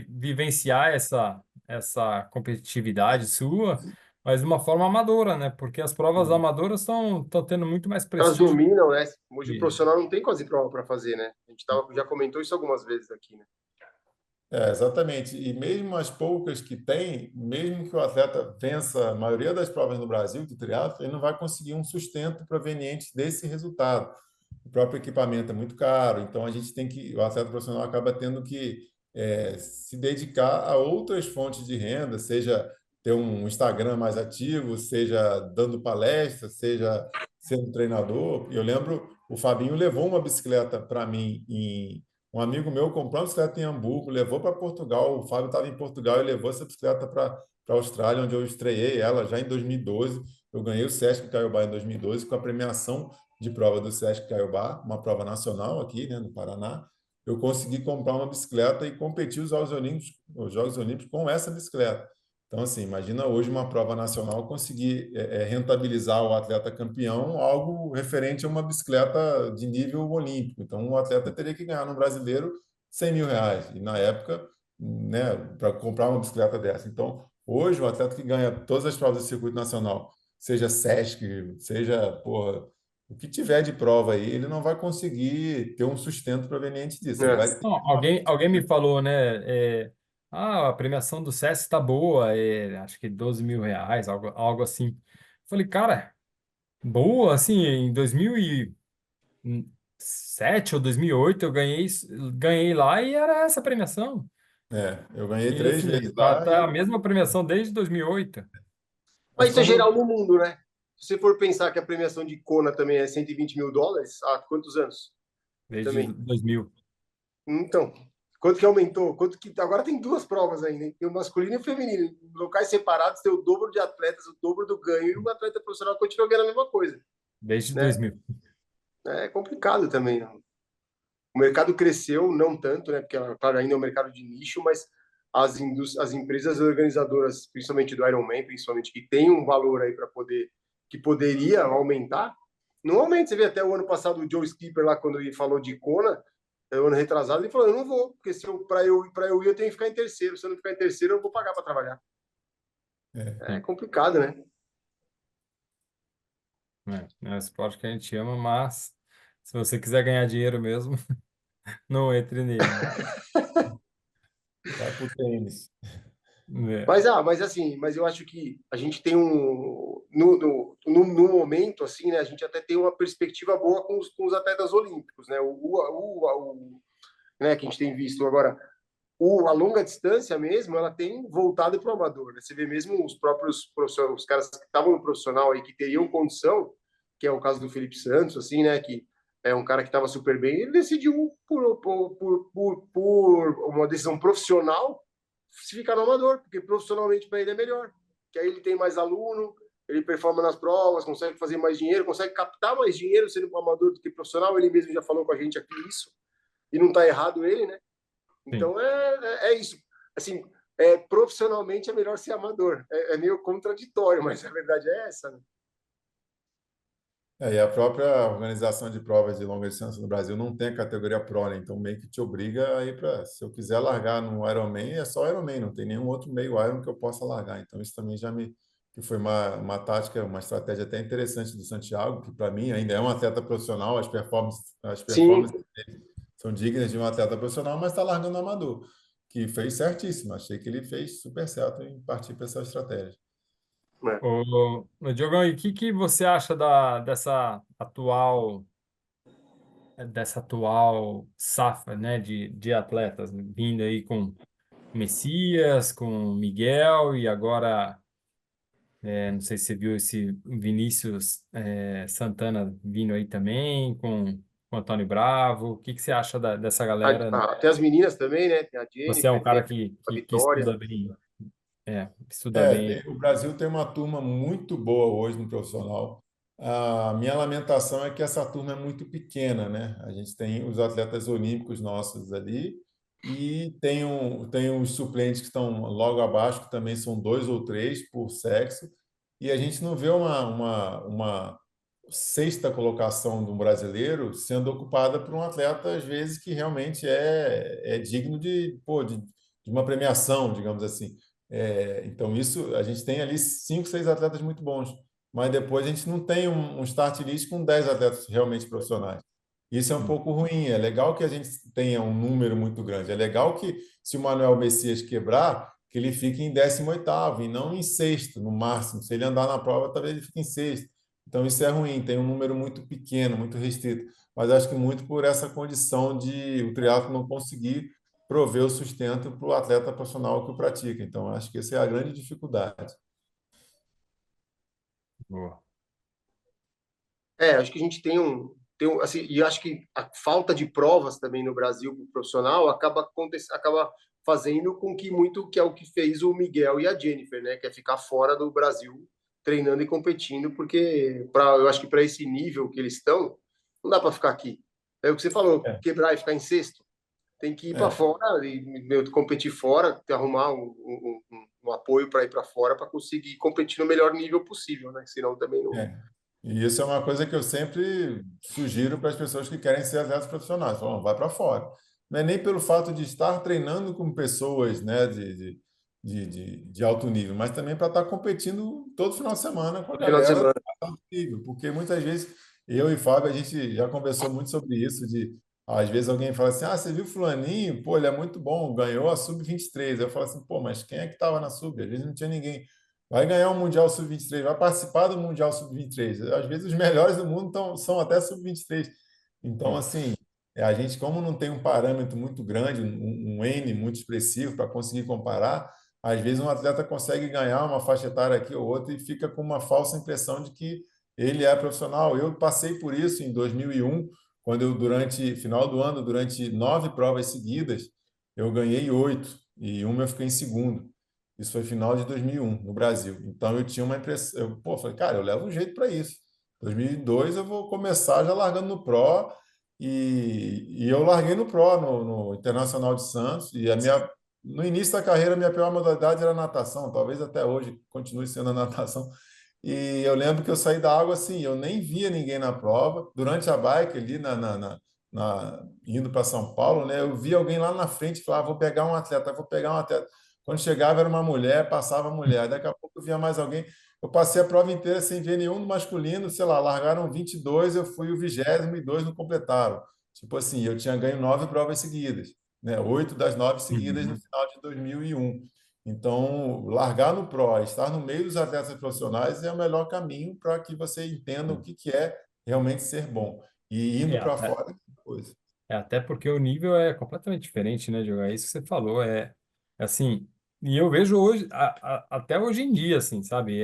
vivenciar essa competitividade sua, mas de uma forma amadora, né? Porque as provas amadoras estão tendo muito mais Elas prestígio. dominam, né? Hoje o que- profissional não tem quase prova para fazer, né? A gente já comentou isso algumas vezes aqui, né? Exatamente. E mesmo as poucas que tem, mesmo que o atleta vença a maioria das provas no Brasil de triatlo, ele não vai conseguir um sustento proveniente desse resultado. O próprio equipamento é muito caro, então o atleta profissional acaba tendo que se dedicar a outras fontes de renda, seja ter um Instagram mais ativo, seja dando palestra, seja sendo treinador. Eu lembro, o Fabinho levou uma bicicleta para mim um amigo meu comprou uma bicicleta em Hamburgo, levou para Portugal. O Fábio estava em Portugal e levou essa bicicleta para a Austrália, onde eu estreiei ela já em 2012. Eu ganhei o Sesc Caiobá em 2012 com a premiação de prova do Sesc Caiobá, uma prova nacional aqui, né, no Paraná. Eu consegui comprar uma bicicleta e competir os Jogos Olímpicos com essa bicicleta. Então, assim, imagina hoje uma prova nacional conseguir rentabilizar o atleta campeão algo referente a uma bicicleta de nível olímpico. Então, o atleta teria que ganhar no brasileiro R$ 100.000. E na época, né, para comprar uma bicicleta dessa. Então, hoje, o atleta que ganha todas as provas do circuito nacional, seja Sesc, seja, porra, o que tiver de prova aí, ele não vai conseguir ter um sustento proveniente disso. Ele É. vai ter. Não, alguém me falou, né? A premiação do SESC está boa, acho que R$ 12.000, algo assim. Falei, cara, boa, assim, em 2007 ou 2008 eu ganhei lá e era essa a premiação. Eu ganhei E 3 assim, vezes tá, lá tá a e. mesma premiação desde 2008. Mas Mas isso é quando geral no mundo, né? Se você for pensar que a premiação de Kona também é $120 mil, há quantos anos? Desde Também. 2000. Então, quanto que aumentou? Quanto que agora tem duas provas ainda, hein? Tem o masculino e o feminino. Em locais separados tem o dobro de atletas, o dobro do ganho, e o atleta profissional continua ganhando a mesma coisa, Desde né? 2000. É complicado também, né? O mercado cresceu, não tanto, né? Porque, claro, ainda é um mercado de nicho, mas as empresas organizadoras, principalmente do Ironman, principalmente, que tem um valor aí para poder, que poderia aumentar, não aumenta. Você vê até o ano passado o Joe Skipper lá, quando ele falou de Kona, o ano retrasado, ele falou: eu não vou, porque se para eu ir, eu tenho que ficar em terceiro. Se eu não ficar em terceiro, eu não vou pagar para trabalhar. É Sim. complicado, né? É um esporte que a gente ama, mas se você quiser ganhar dinheiro mesmo, não entre nele. Vai pro tênis. É. Mas assim, mas eu acho que a gente tem no momento, assim, né? A gente até tem uma perspectiva boa com os atletas olímpicos, né? Né, que a gente tem visto agora, a longa distância mesmo, ela tem voltado para o amador, né? Você vê mesmo os próprios profissionais, os caras que estavam no profissional aí, que teriam condição, que é o caso do Felipe Santos, assim, né? Que é um cara que estava super bem, ele decidiu, por uma decisão profissional, se ficar no amador, porque profissionalmente para ele é melhor. Que aí ele tem mais aluno, ele performa nas provas, consegue fazer mais dinheiro, consegue captar mais dinheiro sendo um amador do que profissional. Ele mesmo já falou com a gente aqui isso, e não está errado ele, né? Sim. Então é isso. Assim, profissionalmente é melhor ser amador. É meio contraditório, mas a verdade é essa, né? E a própria organização de provas de longa distância no Brasil não tem a categoria Pro, né? Então meio que te obriga a ir para. Se eu quiser largar no Ironman, é só Ironman, não tem nenhum outro meio Iron que eu possa largar. Então isso também já me. Que foi uma tática, uma estratégia até interessante do Santiago, que para mim ainda é um atleta profissional, as Sim, performances são dignas de um atleta profissional, mas está largando no amador, que fez certíssimo. Achei que ele fez super certo em partir para essa estratégia. né? Diogão, e o que você acha dessa atual safra, né, de atletas vindo aí com Messias, com Miguel e agora, não sei se você viu esse Vinícius Santana vindo aí também com Antônio Bravo. O que você acha dessa galera? Tem as meninas também, né? Tem a Você é um Jennifer, tem cara a que Vitória. estuda bem, estuda bem. O Brasil tem uma turma muito boa hoje no profissional. A minha lamentação é que essa turma é muito pequena, né? A gente tem os atletas olímpicos nossos ali e tem os suplentes que estão logo abaixo, que também são dois ou três por sexo, e a gente não vê uma sexta colocação de um brasileiro sendo ocupada por um atleta, às vezes, que realmente é digno de uma premiação, digamos assim. Então, isso, a gente tem ali cinco, seis atletas muito bons, mas depois a gente não tem um start list com 10 atletas realmente profissionais. Isso é um pouco ruim. É legal que a gente tenha um número muito grande. É legal que, se o Manuel Messias quebrar, que ele fique em 18º e não em sexto, no máximo. Se ele andar na prova, talvez ele fique em sexto. Então, isso é ruim. Tem um número muito pequeno, muito restrito. Mas acho que muito por essa condição de o triatlo não conseguir prover o sustento para o atleta profissional que o pratica. Então, acho que essa é a grande dificuldade. Boa. Acho que a gente tem um, assim, e acho que a falta de provas também no Brasil pro profissional acaba fazendo com que muito, que é o que fez o Miguel e a Jennifer, né, que é ficar fora do Brasil treinando e competindo, porque eu acho que para esse nível que eles estão, não dá para ficar aqui. É o que você falou, É, quebrar e ficar em sexto, tem que ir para é, fora e competir fora, arrumar um apoio para ir para fora para conseguir competir no melhor nível possível, né? Senão também não. é. E isso é uma coisa que eu sempre sugiro para as pessoas que querem ser atletas profissionais. Falam, vai para fora. Não é nem pelo fato de estar treinando com pessoas, né, de alto nível, mas também para estar competindo todo final de semana com a No final de galera de semana. alto nível. Porque muitas vezes, eu e Fábio, a gente já conversou muito sobre isso, às vezes alguém fala assim, você viu fulaninho? Pô, ele é muito bom, ganhou a Sub-23. Eu falo assim, pô, mas quem é que estava na Sub? Às vezes não tinha ninguém. Vai ganhar o Mundial Sub-23, vai participar do Mundial Sub-23. Às vezes os melhores do mundo são até Sub-23. Então, assim, a gente, como não tem um parâmetro muito grande, um N muito expressivo para conseguir comparar, às vezes um atleta consegue ganhar uma faixa etária aqui ou outra e fica com uma falsa impressão de que ele é profissional. Eu passei por isso em 2001, quando eu, durante final do ano, durante 9 provas seguidas, eu ganhei 8 e uma eu fiquei em segundo. Isso foi final de 2001, no Brasil. Então eu tinha uma impressão, falei, cara, eu levo um jeito para isso. 2002 eu vou começar já largando no Pro e eu larguei no Pro, no Internacional de Santos, e no início da carreira, a minha pior modalidade era natação, talvez até hoje continue sendo a natação. E eu lembro que eu saí da água assim, eu nem via ninguém na prova. Durante a bike ali, indo para São Paulo, né, eu vi alguém lá na frente e falava, vou pegar um atleta, vou pegar um atleta. Quando chegava era uma mulher, passava a mulher. Daqui a pouco eu via mais alguém. Eu passei a prova inteira sem ver nenhum no masculino, sei lá, largaram 22, eu fui o 20º e dois não completaram. Tipo assim, eu tinha ganho 9 provas seguidas, né? 8 das 9 seguidas no Uhum. final de 2001. Então, largar no Pro, estar no meio dos atletas profissionais é o melhor caminho para que você entenda o que é realmente ser bom. E indo É, para até, fora, é coisa. até porque o nível é completamente diferente, né, Diogo? É isso que você falou, assim, e eu vejo hoje, até hoje em dia, assim, sabe?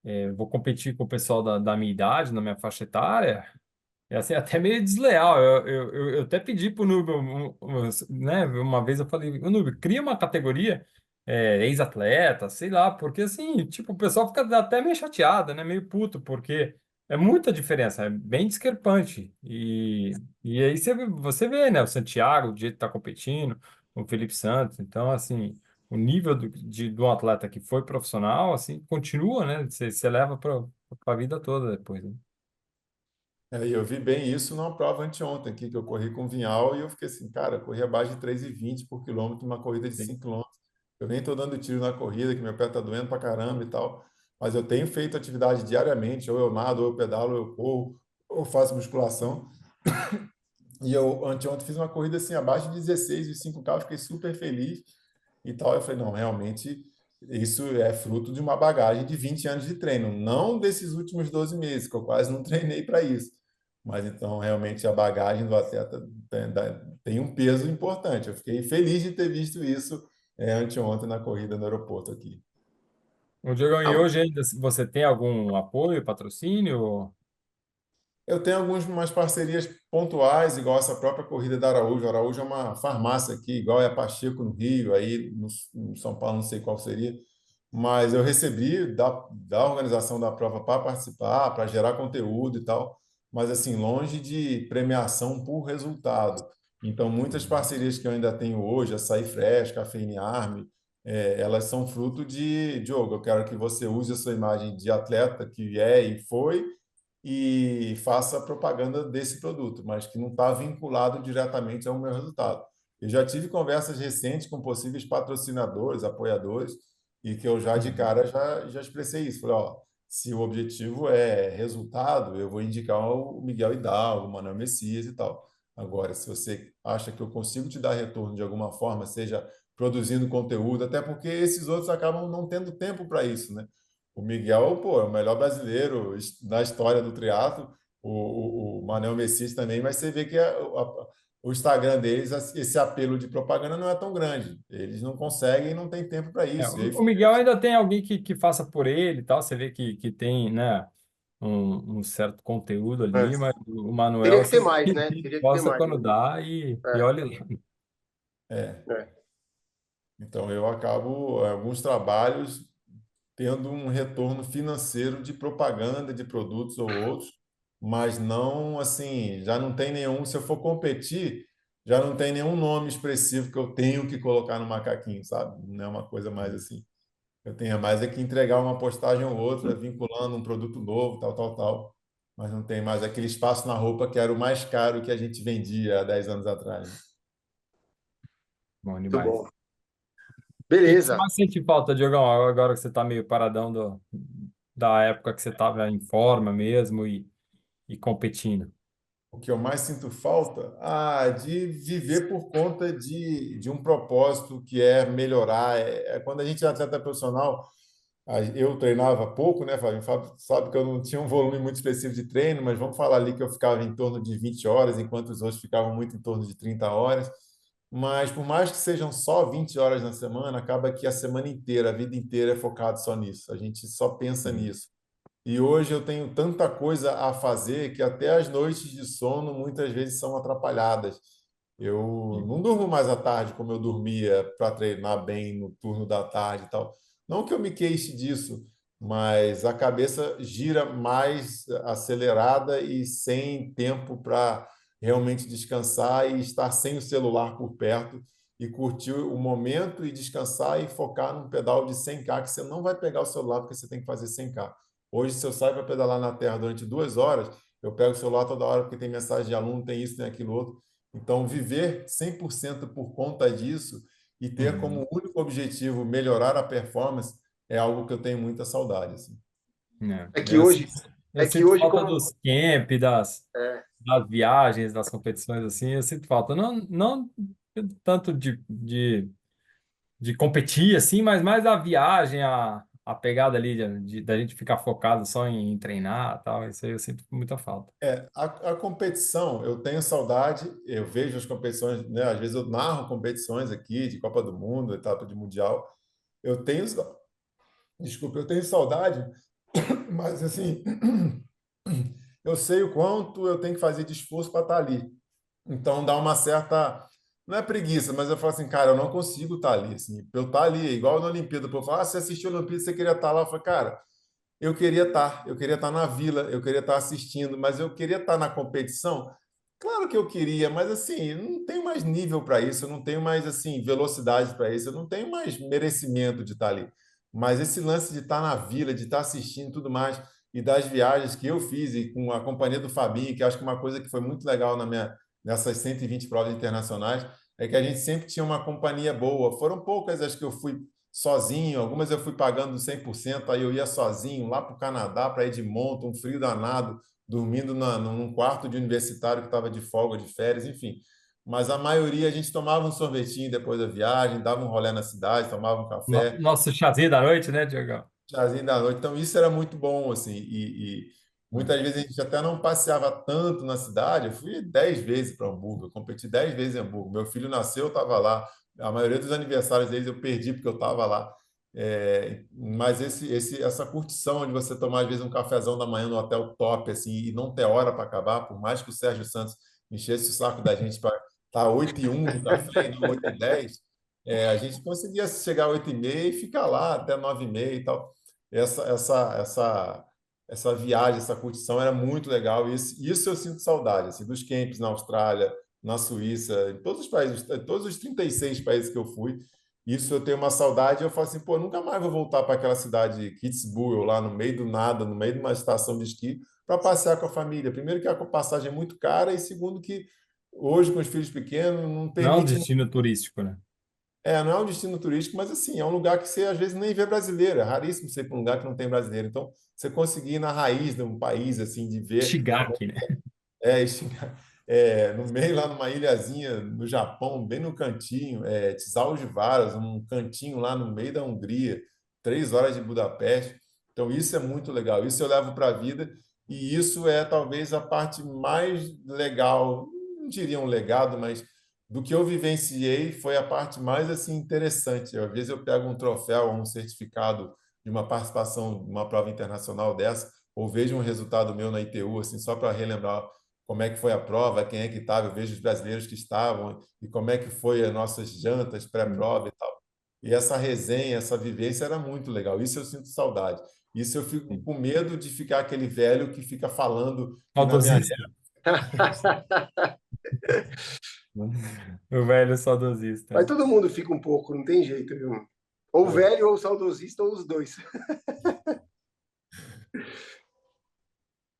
Eu vou competir com o pessoal da minha idade, na minha faixa etária. É assim, até meio desleal. Eu até pedi pro Nubio, né? Uma vez eu falei, "Ô, Nubio, cria uma categoria ex-atleta, sei lá, porque assim, tipo, o pessoal fica até meio chateado, né? Meio puto, porque é muita diferença, é bem discrepante. E aí você vê, né? O Santiago, o jeito que tá competindo, o Felipe Santos. Então, assim, o nível de um atleta que foi profissional, assim, continua, né? Você leva para a vida toda depois, né? E eu vi bem isso numa prova anteontem aqui, que eu corri com o Vinhal, e eu fiquei assim, cara, eu corri abaixo de 3,20 por quilômetro numa corrida de 5 quilômetros. Eu nem estou dando tiro na corrida, que meu pé está doendo pra caramba e tal, mas eu tenho feito atividade diariamente, ou eu nado, ou eu pedalo, ou eu corro, ou eu faço musculação. E eu anteontem fiz uma corrida assim, abaixo de 16 e 5K, eu fiquei super feliz e tal. Eu falei, não, realmente isso é fruto de uma bagagem de 20 anos de treino, não desses últimos 12 meses, que eu quase não treinei para isso. Mas então, realmente, a bagagem do atleta tem um peso importante. Eu fiquei feliz de ter visto isso anteontem na corrida no aeroporto aqui. Ô, Diogão, e Ah, hoje ainda você tem algum apoio, patrocínio? Eu tenho algumas parcerias pontuais, igual essa própria corrida da Araújo. A Araújo é uma farmácia aqui, igual é a Pacheco no Rio, aí no São Paulo não sei qual seria, mas eu recebi da organização da prova para participar, para gerar conteúdo e tal, mas assim, longe de premiação por resultado. Então, muitas parcerias que eu ainda tenho hoje, Açaí Fresh, Cafeine Army, elas são fruto de, Diogo, eu quero que você use a sua imagem de atleta que é e foi, e faça propaganda desse produto, mas que não está vinculado diretamente ao meu resultado. Eu já tive conversas recentes com possíveis patrocinadores, apoiadores, e que eu já de Uhum. cara já expressei isso. Falei, ó, se o objetivo é resultado, eu vou indicar o Miguel Hidalgo, o Manuel Messias e tal. Agora, se você acha que eu consigo te dar retorno de alguma forma, seja produzindo conteúdo, até porque esses outros acabam não tendo tempo para isso, né? O Miguel, pô, é o melhor brasileiro da história do triatlo. O Manuel Messias também, mas você vê que o Instagram deles, esse apelo de propaganda não é tão grande. Eles não conseguem, não tem tempo para isso. E aí O Miguel ainda tem alguém que faça por ele e tal, você vê que tem, né, um certo conteúdo é. ali, mas o Manuel, Teria que ter assim, mais, né? Teria que ter posta mais. quando dá e É, olha lá. é, é. então eu acabo alguns trabalhos tendo um retorno financeiro de propaganda de produtos ou outros, mas não assim, já não tem nenhum, se eu for competir, já não tem nenhum nome expressivo que eu tenho que colocar no macaquinho, sabe? Não é uma coisa mais assim. Eu tenho mais é que entregar uma postagem ou outra vinculando um produto novo, tal, tal, tal. Mas não tem mais aquele espaço na roupa que era o mais caro que a gente vendia há 10 anos atrás. Bom Muito demais. bom. O que você Beleza. mais sente falta, Diogão, agora que você está meio paradão da época que você estava em forma mesmo e competindo? O que eu mais sinto falta? De viver por conta de um propósito que é melhorar. Quando a gente é atleta profissional, eu treinava pouco, né, Fábio? Fábio sabe que eu não tinha um volume muito específico de treino, mas vamos falar ali que eu ficava em torno de 20 horas, enquanto os outros ficavam muito em torno de 30 horas. mas por mais que sejam só 20 horas na semana, acaba que a semana inteira, a vida inteira é focado só nisso. A gente só pensa nisso. E hoje eu tenho tanta coisa a fazer que até as noites de sono muitas vezes são atrapalhadas. Eu Sim. não durmo mais à tarde como eu dormia para treinar bem no turno da tarde e tal. Não que eu me queixe disso, mas a cabeça gira mais acelerada e sem tempo para realmente descansar e estar sem o celular por perto e curtir o momento e descansar e focar num pedal de 100K que você não vai pegar o celular porque você tem que fazer 100K. Hoje, se eu saio para pedalar na terra durante 2 horas, eu pego o celular toda hora porque tem mensagem de aluno, tem isso, tem aquilo outro. Então, viver 100% por conta disso e ter Uhum. como único objetivo melhorar a performance é algo que eu tenho muita saudade, assim. É. É que Eu hoje, sinto, eu é que sinto hoje falta como dos camp, é, das viagens, das competições, assim, eu sinto falta. Não tanto de competir, assim, mas mais a viagem, a pegada ali da gente ficar focado só em treinar e tal. Isso aí eu sinto muita falta. A competição, eu tenho saudade, eu vejo as competições, né? Às vezes eu narro competições aqui de Copa do Mundo, etapa de Mundial. Eu tenho, desculpa, eu tenho saudade, mas assim, eu sei o quanto eu tenho que fazer de esforço para estar ali. Então dá uma certa, não é preguiça, mas eu falo assim, cara, eu não consigo estar ali, assim, pra eu estar ali, igual na Olimpíada, o povo fala, você assistiu a Olimpíada, você queria estar lá, eu falo, cara, eu queria estar na Vila, eu queria estar assistindo, mas eu queria estar na competição. Claro que eu queria, mas assim, eu não tenho mais nível para isso, eu não tenho mais assim velocidade para isso, eu não tenho mais merecimento de estar ali. Mas esse lance de estar na Vila, de estar assistindo tudo mais e das viagens que eu fiz e com a companhia do Fabinho, que acho que uma coisa que foi muito legal nessas 120 provas internacionais é que a gente sempre tinha uma companhia boa. Foram poucas as que eu fui sozinho, algumas eu fui pagando 100%, aí eu ia sozinho lá para o Canadá, para Edmonton, um frio danado, dormindo num quarto de universitário que estava de folga, de férias, enfim. Mas a maioria a gente tomava um sorvetinho depois da viagem, dava um rolê na cidade, tomava um café, Nosso chazinho da noite, né, Diego? chazinho da noite. Então, isso era muito bom, assim. E muitas vezes a gente até não passeava tanto na cidade. Eu fui 10 vezes para Hamburgo, eu competi 10 vezes em Hamburgo. Meu filho nasceu, eu estava lá. A maioria dos aniversários deles eu perdi porque eu estava lá. Mas essa curtição de você tomar, às vezes, um cafezão da manhã no hotel top, assim, e não ter hora para acabar, por mais que o Sérgio Santos enchesse o saco da gente para estar 8h01 no café e não 8h10, a gente conseguia chegar às 8h30 e ficar lá até 9h30 e tal essa, essa, essa, essa viagem, essa curtição era muito legal. Isso eu sinto saudade, assim, dos camps na Austrália, na Suíça, em todos os países, em todos os 36 países que eu fui. Isso eu tenho uma saudade. Eu falo assim, pô, nunca mais vou voltar para aquela cidade de Kitzbühel, lá no meio do nada, no meio de uma estação de esqui, para passear com a família. Primeiro que a passagem é muito cara e segundo que hoje com os filhos pequenos não Não é um permite. destino turístico, né? Não é um destino turístico, mas assim, é um lugar que você às vezes nem vê brasileiro. É raríssimo você ir para um lugar que não tem brasileiro. Então, você conseguir ir na raiz de um país, assim, de ver como Shigaki, né? isso, no meio lá numa ilhazinha no Japão, bem no cantinho, Algivaras, um cantinho lá no meio da Hungria, 3 horas de Budapeste. Então, isso é muito legal. Isso eu levo para a vida e isso é talvez a parte mais legal, não diria um legado, mas do que eu vivenciei foi a parte mais assim interessante. Às vezes eu pego um troféu ou um certificado de uma participação de uma prova internacional dessa, ou vejo um resultado meu na ITU, assim, só para relembrar como é que foi a prova, quem é que estava, eu vejo os brasileiros que estavam e como é que foi as nossas jantas pré-prova e tal. E essa resenha, essa vivência era muito legal. Isso eu sinto saudade. Isso eu fico Sim. com medo de ficar aquele velho que fica falando que na minha Saudosista. O velho mas saudosista. todo mundo fica um pouco, não tem jeito, viu? Ou época. velho ou saudosista ou os dois.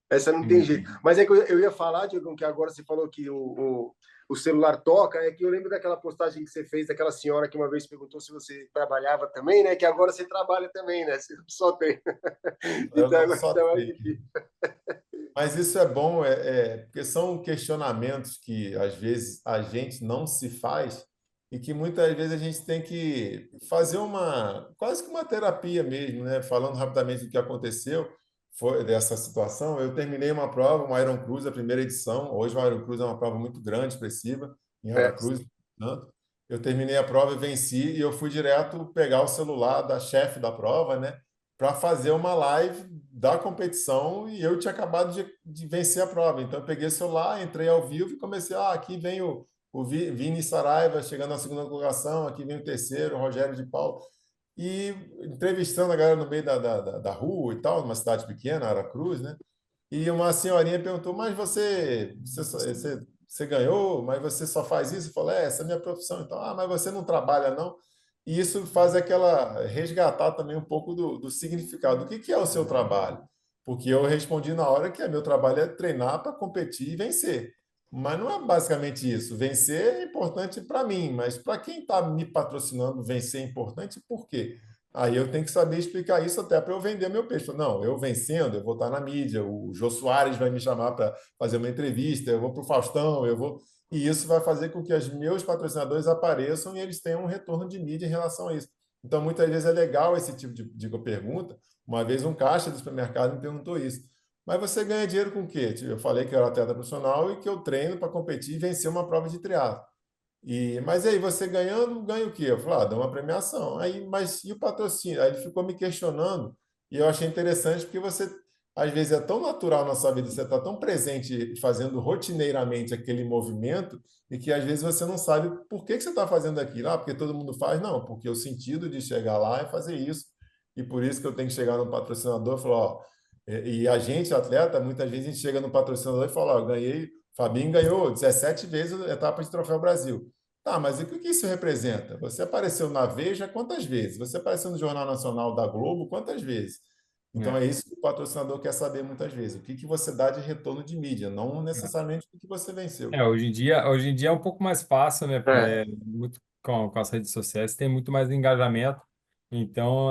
Essa não tem jeito. Uhum. Mas é que eu ia falar, Diego, que agora você falou que o celular toca, é que eu lembro daquela postagem que você fez daquela senhora que uma vez perguntou se você trabalhava também, né? Que agora você trabalha também, né? Você só tem. Eu Então não agora só tá mais tenho. difícil. Mas isso é bom, porque são questionamentos que às vezes a gente não se faz e que muitas vezes a gente tem que fazer quase que uma terapia mesmo, né? Falando rapidamente do que aconteceu, foi dessa situação. Eu terminei uma prova, um Iron Cruz, a primeira edição. Hoje o Iron Cruz é uma prova muito grande, expressiva, em É. Aracruz, né? eu terminei a prova e venci, e eu fui direto pegar o celular da chefe da prova, né, para fazer uma live da competição, e eu tinha acabado de vencer a prova. Então, eu peguei o celular, entrei ao vivo e comecei, aqui vem o Vini Saraiva chegando na segunda colocação, aqui vem o terceiro, o Rogério de Paulo, e entrevistando a galera no meio da rua e tal, numa cidade pequena, Aracruz, né? E uma senhorinha perguntou, mas você ganhou, mas você só faz isso? Eu falei, essa é a minha profissão. Então, mas você não trabalha, não? E isso faz aquela resgatar também um pouco do significado. O que é o seu trabalho? Porque eu respondi na hora que meu trabalho é treinar para competir e vencer. Mas não é basicamente isso. Vencer é importante para mim, mas para quem está me patrocinando, vencer é importante por quê? Aí eu tenho que saber explicar isso até para eu vender meu peixe. Não, eu vencendo, eu vou estar na mídia, o Jô Soares vai me chamar para fazer uma entrevista, eu vou para o Faustão, eu vou. E isso vai fazer com que os meus patrocinadores apareçam e eles tenham um retorno de mídia em relação a isso. Então, muitas vezes é legal esse tipo de pergunta. Uma vez um caixa do supermercado me perguntou isso. Mas você ganha dinheiro com o quê? Eu falei que eu era atleta profissional e que eu treino para competir e vencer uma prova de triatlo. Mas aí, você ganhando, ganha o quê? Eu falei, dá uma premiação. Aí, mas e o patrocínio? Aí ele ficou me questionando e eu achei interessante porque você, às vezes, é tão natural na sua vida, você está tão presente fazendo rotineiramente aquele movimento e que às vezes você não sabe por que você está fazendo aquilo. Porque todo mundo faz? Não, porque o sentido de chegar lá é fazer isso. E por isso que eu tenho que chegar no patrocinador e falar, e a gente, atleta, muitas vezes a gente chega no patrocinador e fala, ganhei, Fabinho ganhou 17 vezes a etapa de Troféu Brasil. Tá, mas o que isso representa? Você apareceu na Veja quantas vezes? Você apareceu no Jornal Nacional da Globo quantas vezes? Então É. é isso que o patrocinador quer saber muitas vezes. O que você dá de retorno de mídia, não necessariamente o que você venceu. Hoje em dia é um pouco mais fácil, né? É, Muito com as redes sociais, tem muito mais engajamento. Então,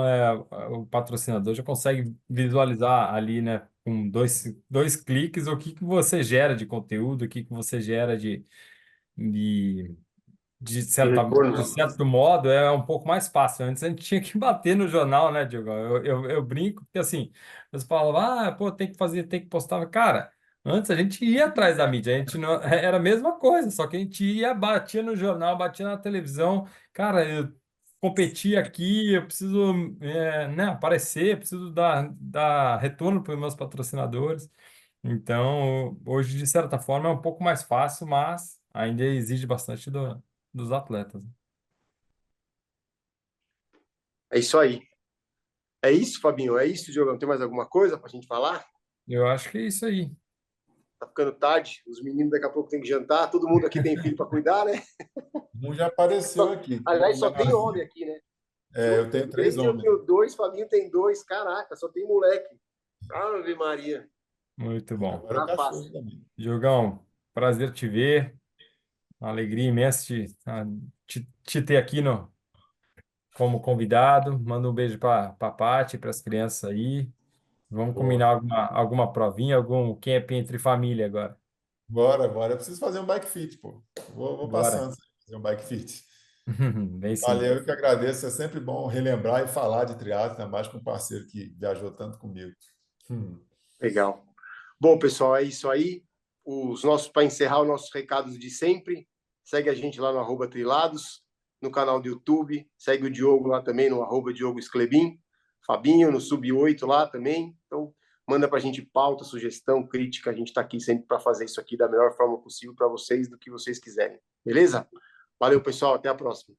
o patrocinador já consegue visualizar ali, né, com dois cliques, o que que você gera de conteúdo, o que que você gera de de retorno. de certo modo, é um pouco mais fácil. Antes a gente tinha que bater no jornal, né, Diogo? Eu brinco, porque assim, você fala, pô, tem que fazer, tem que postar. Cara, antes a gente ia atrás da mídia, a gente não, era a mesma coisa, só que a gente ia, batia no jornal, batia na televisão. Cara, eu competi aqui, eu preciso, né, aparecer, preciso dar retorno para os meus patrocinadores. Então, hoje, de certa forma, é um pouco mais fácil, mas ainda exige bastante dos atletas. É isso aí. É isso, Fabinho? É isso, Diogão? Tem mais alguma coisa para a gente falar? Eu acho que é isso aí. Tá ficando tarde, os meninos daqui a pouco têm que jantar, todo mundo aqui tem filho para cuidar, né? Um já apareceu aqui. Aliás, só tem homem aqui, né? Eu tenho três Três, eu homens. tenho dois, Fabinho tem dois, caraca, só tem moleque. Ave Maria, Muito bom. Agora o tá cachorro fácil. também. Diogão, prazer te ver. Uma alegria imensa te ter aqui como convidado. Manda um beijo para a Paty, para as crianças aí. Vamos Boa. combinar alguma provinha, algum camp entre família agora. Bora. Eu preciso fazer um bike fit, pô. Vou Bora. passando fazer um bike fit. Vem sim. Valeu, eu que agradeço. É sempre bom relembrar e falar de triatlo, ainda mais com um parceiro que viajou tanto comigo. Legal. Bom, pessoal, é isso aí. Os nossos, para encerrar os nossos recados de sempre, segue a gente lá no @trilados, no canal do YouTube, segue o Diogo lá também no @Diogo Sclebin, Fabinho no Sub 8 lá também. Então, manda para a gente pauta, sugestão, crítica. A gente está aqui sempre para fazer isso aqui da melhor forma possível para vocês, do que vocês quiserem. Beleza? Valeu, pessoal. Até a próxima.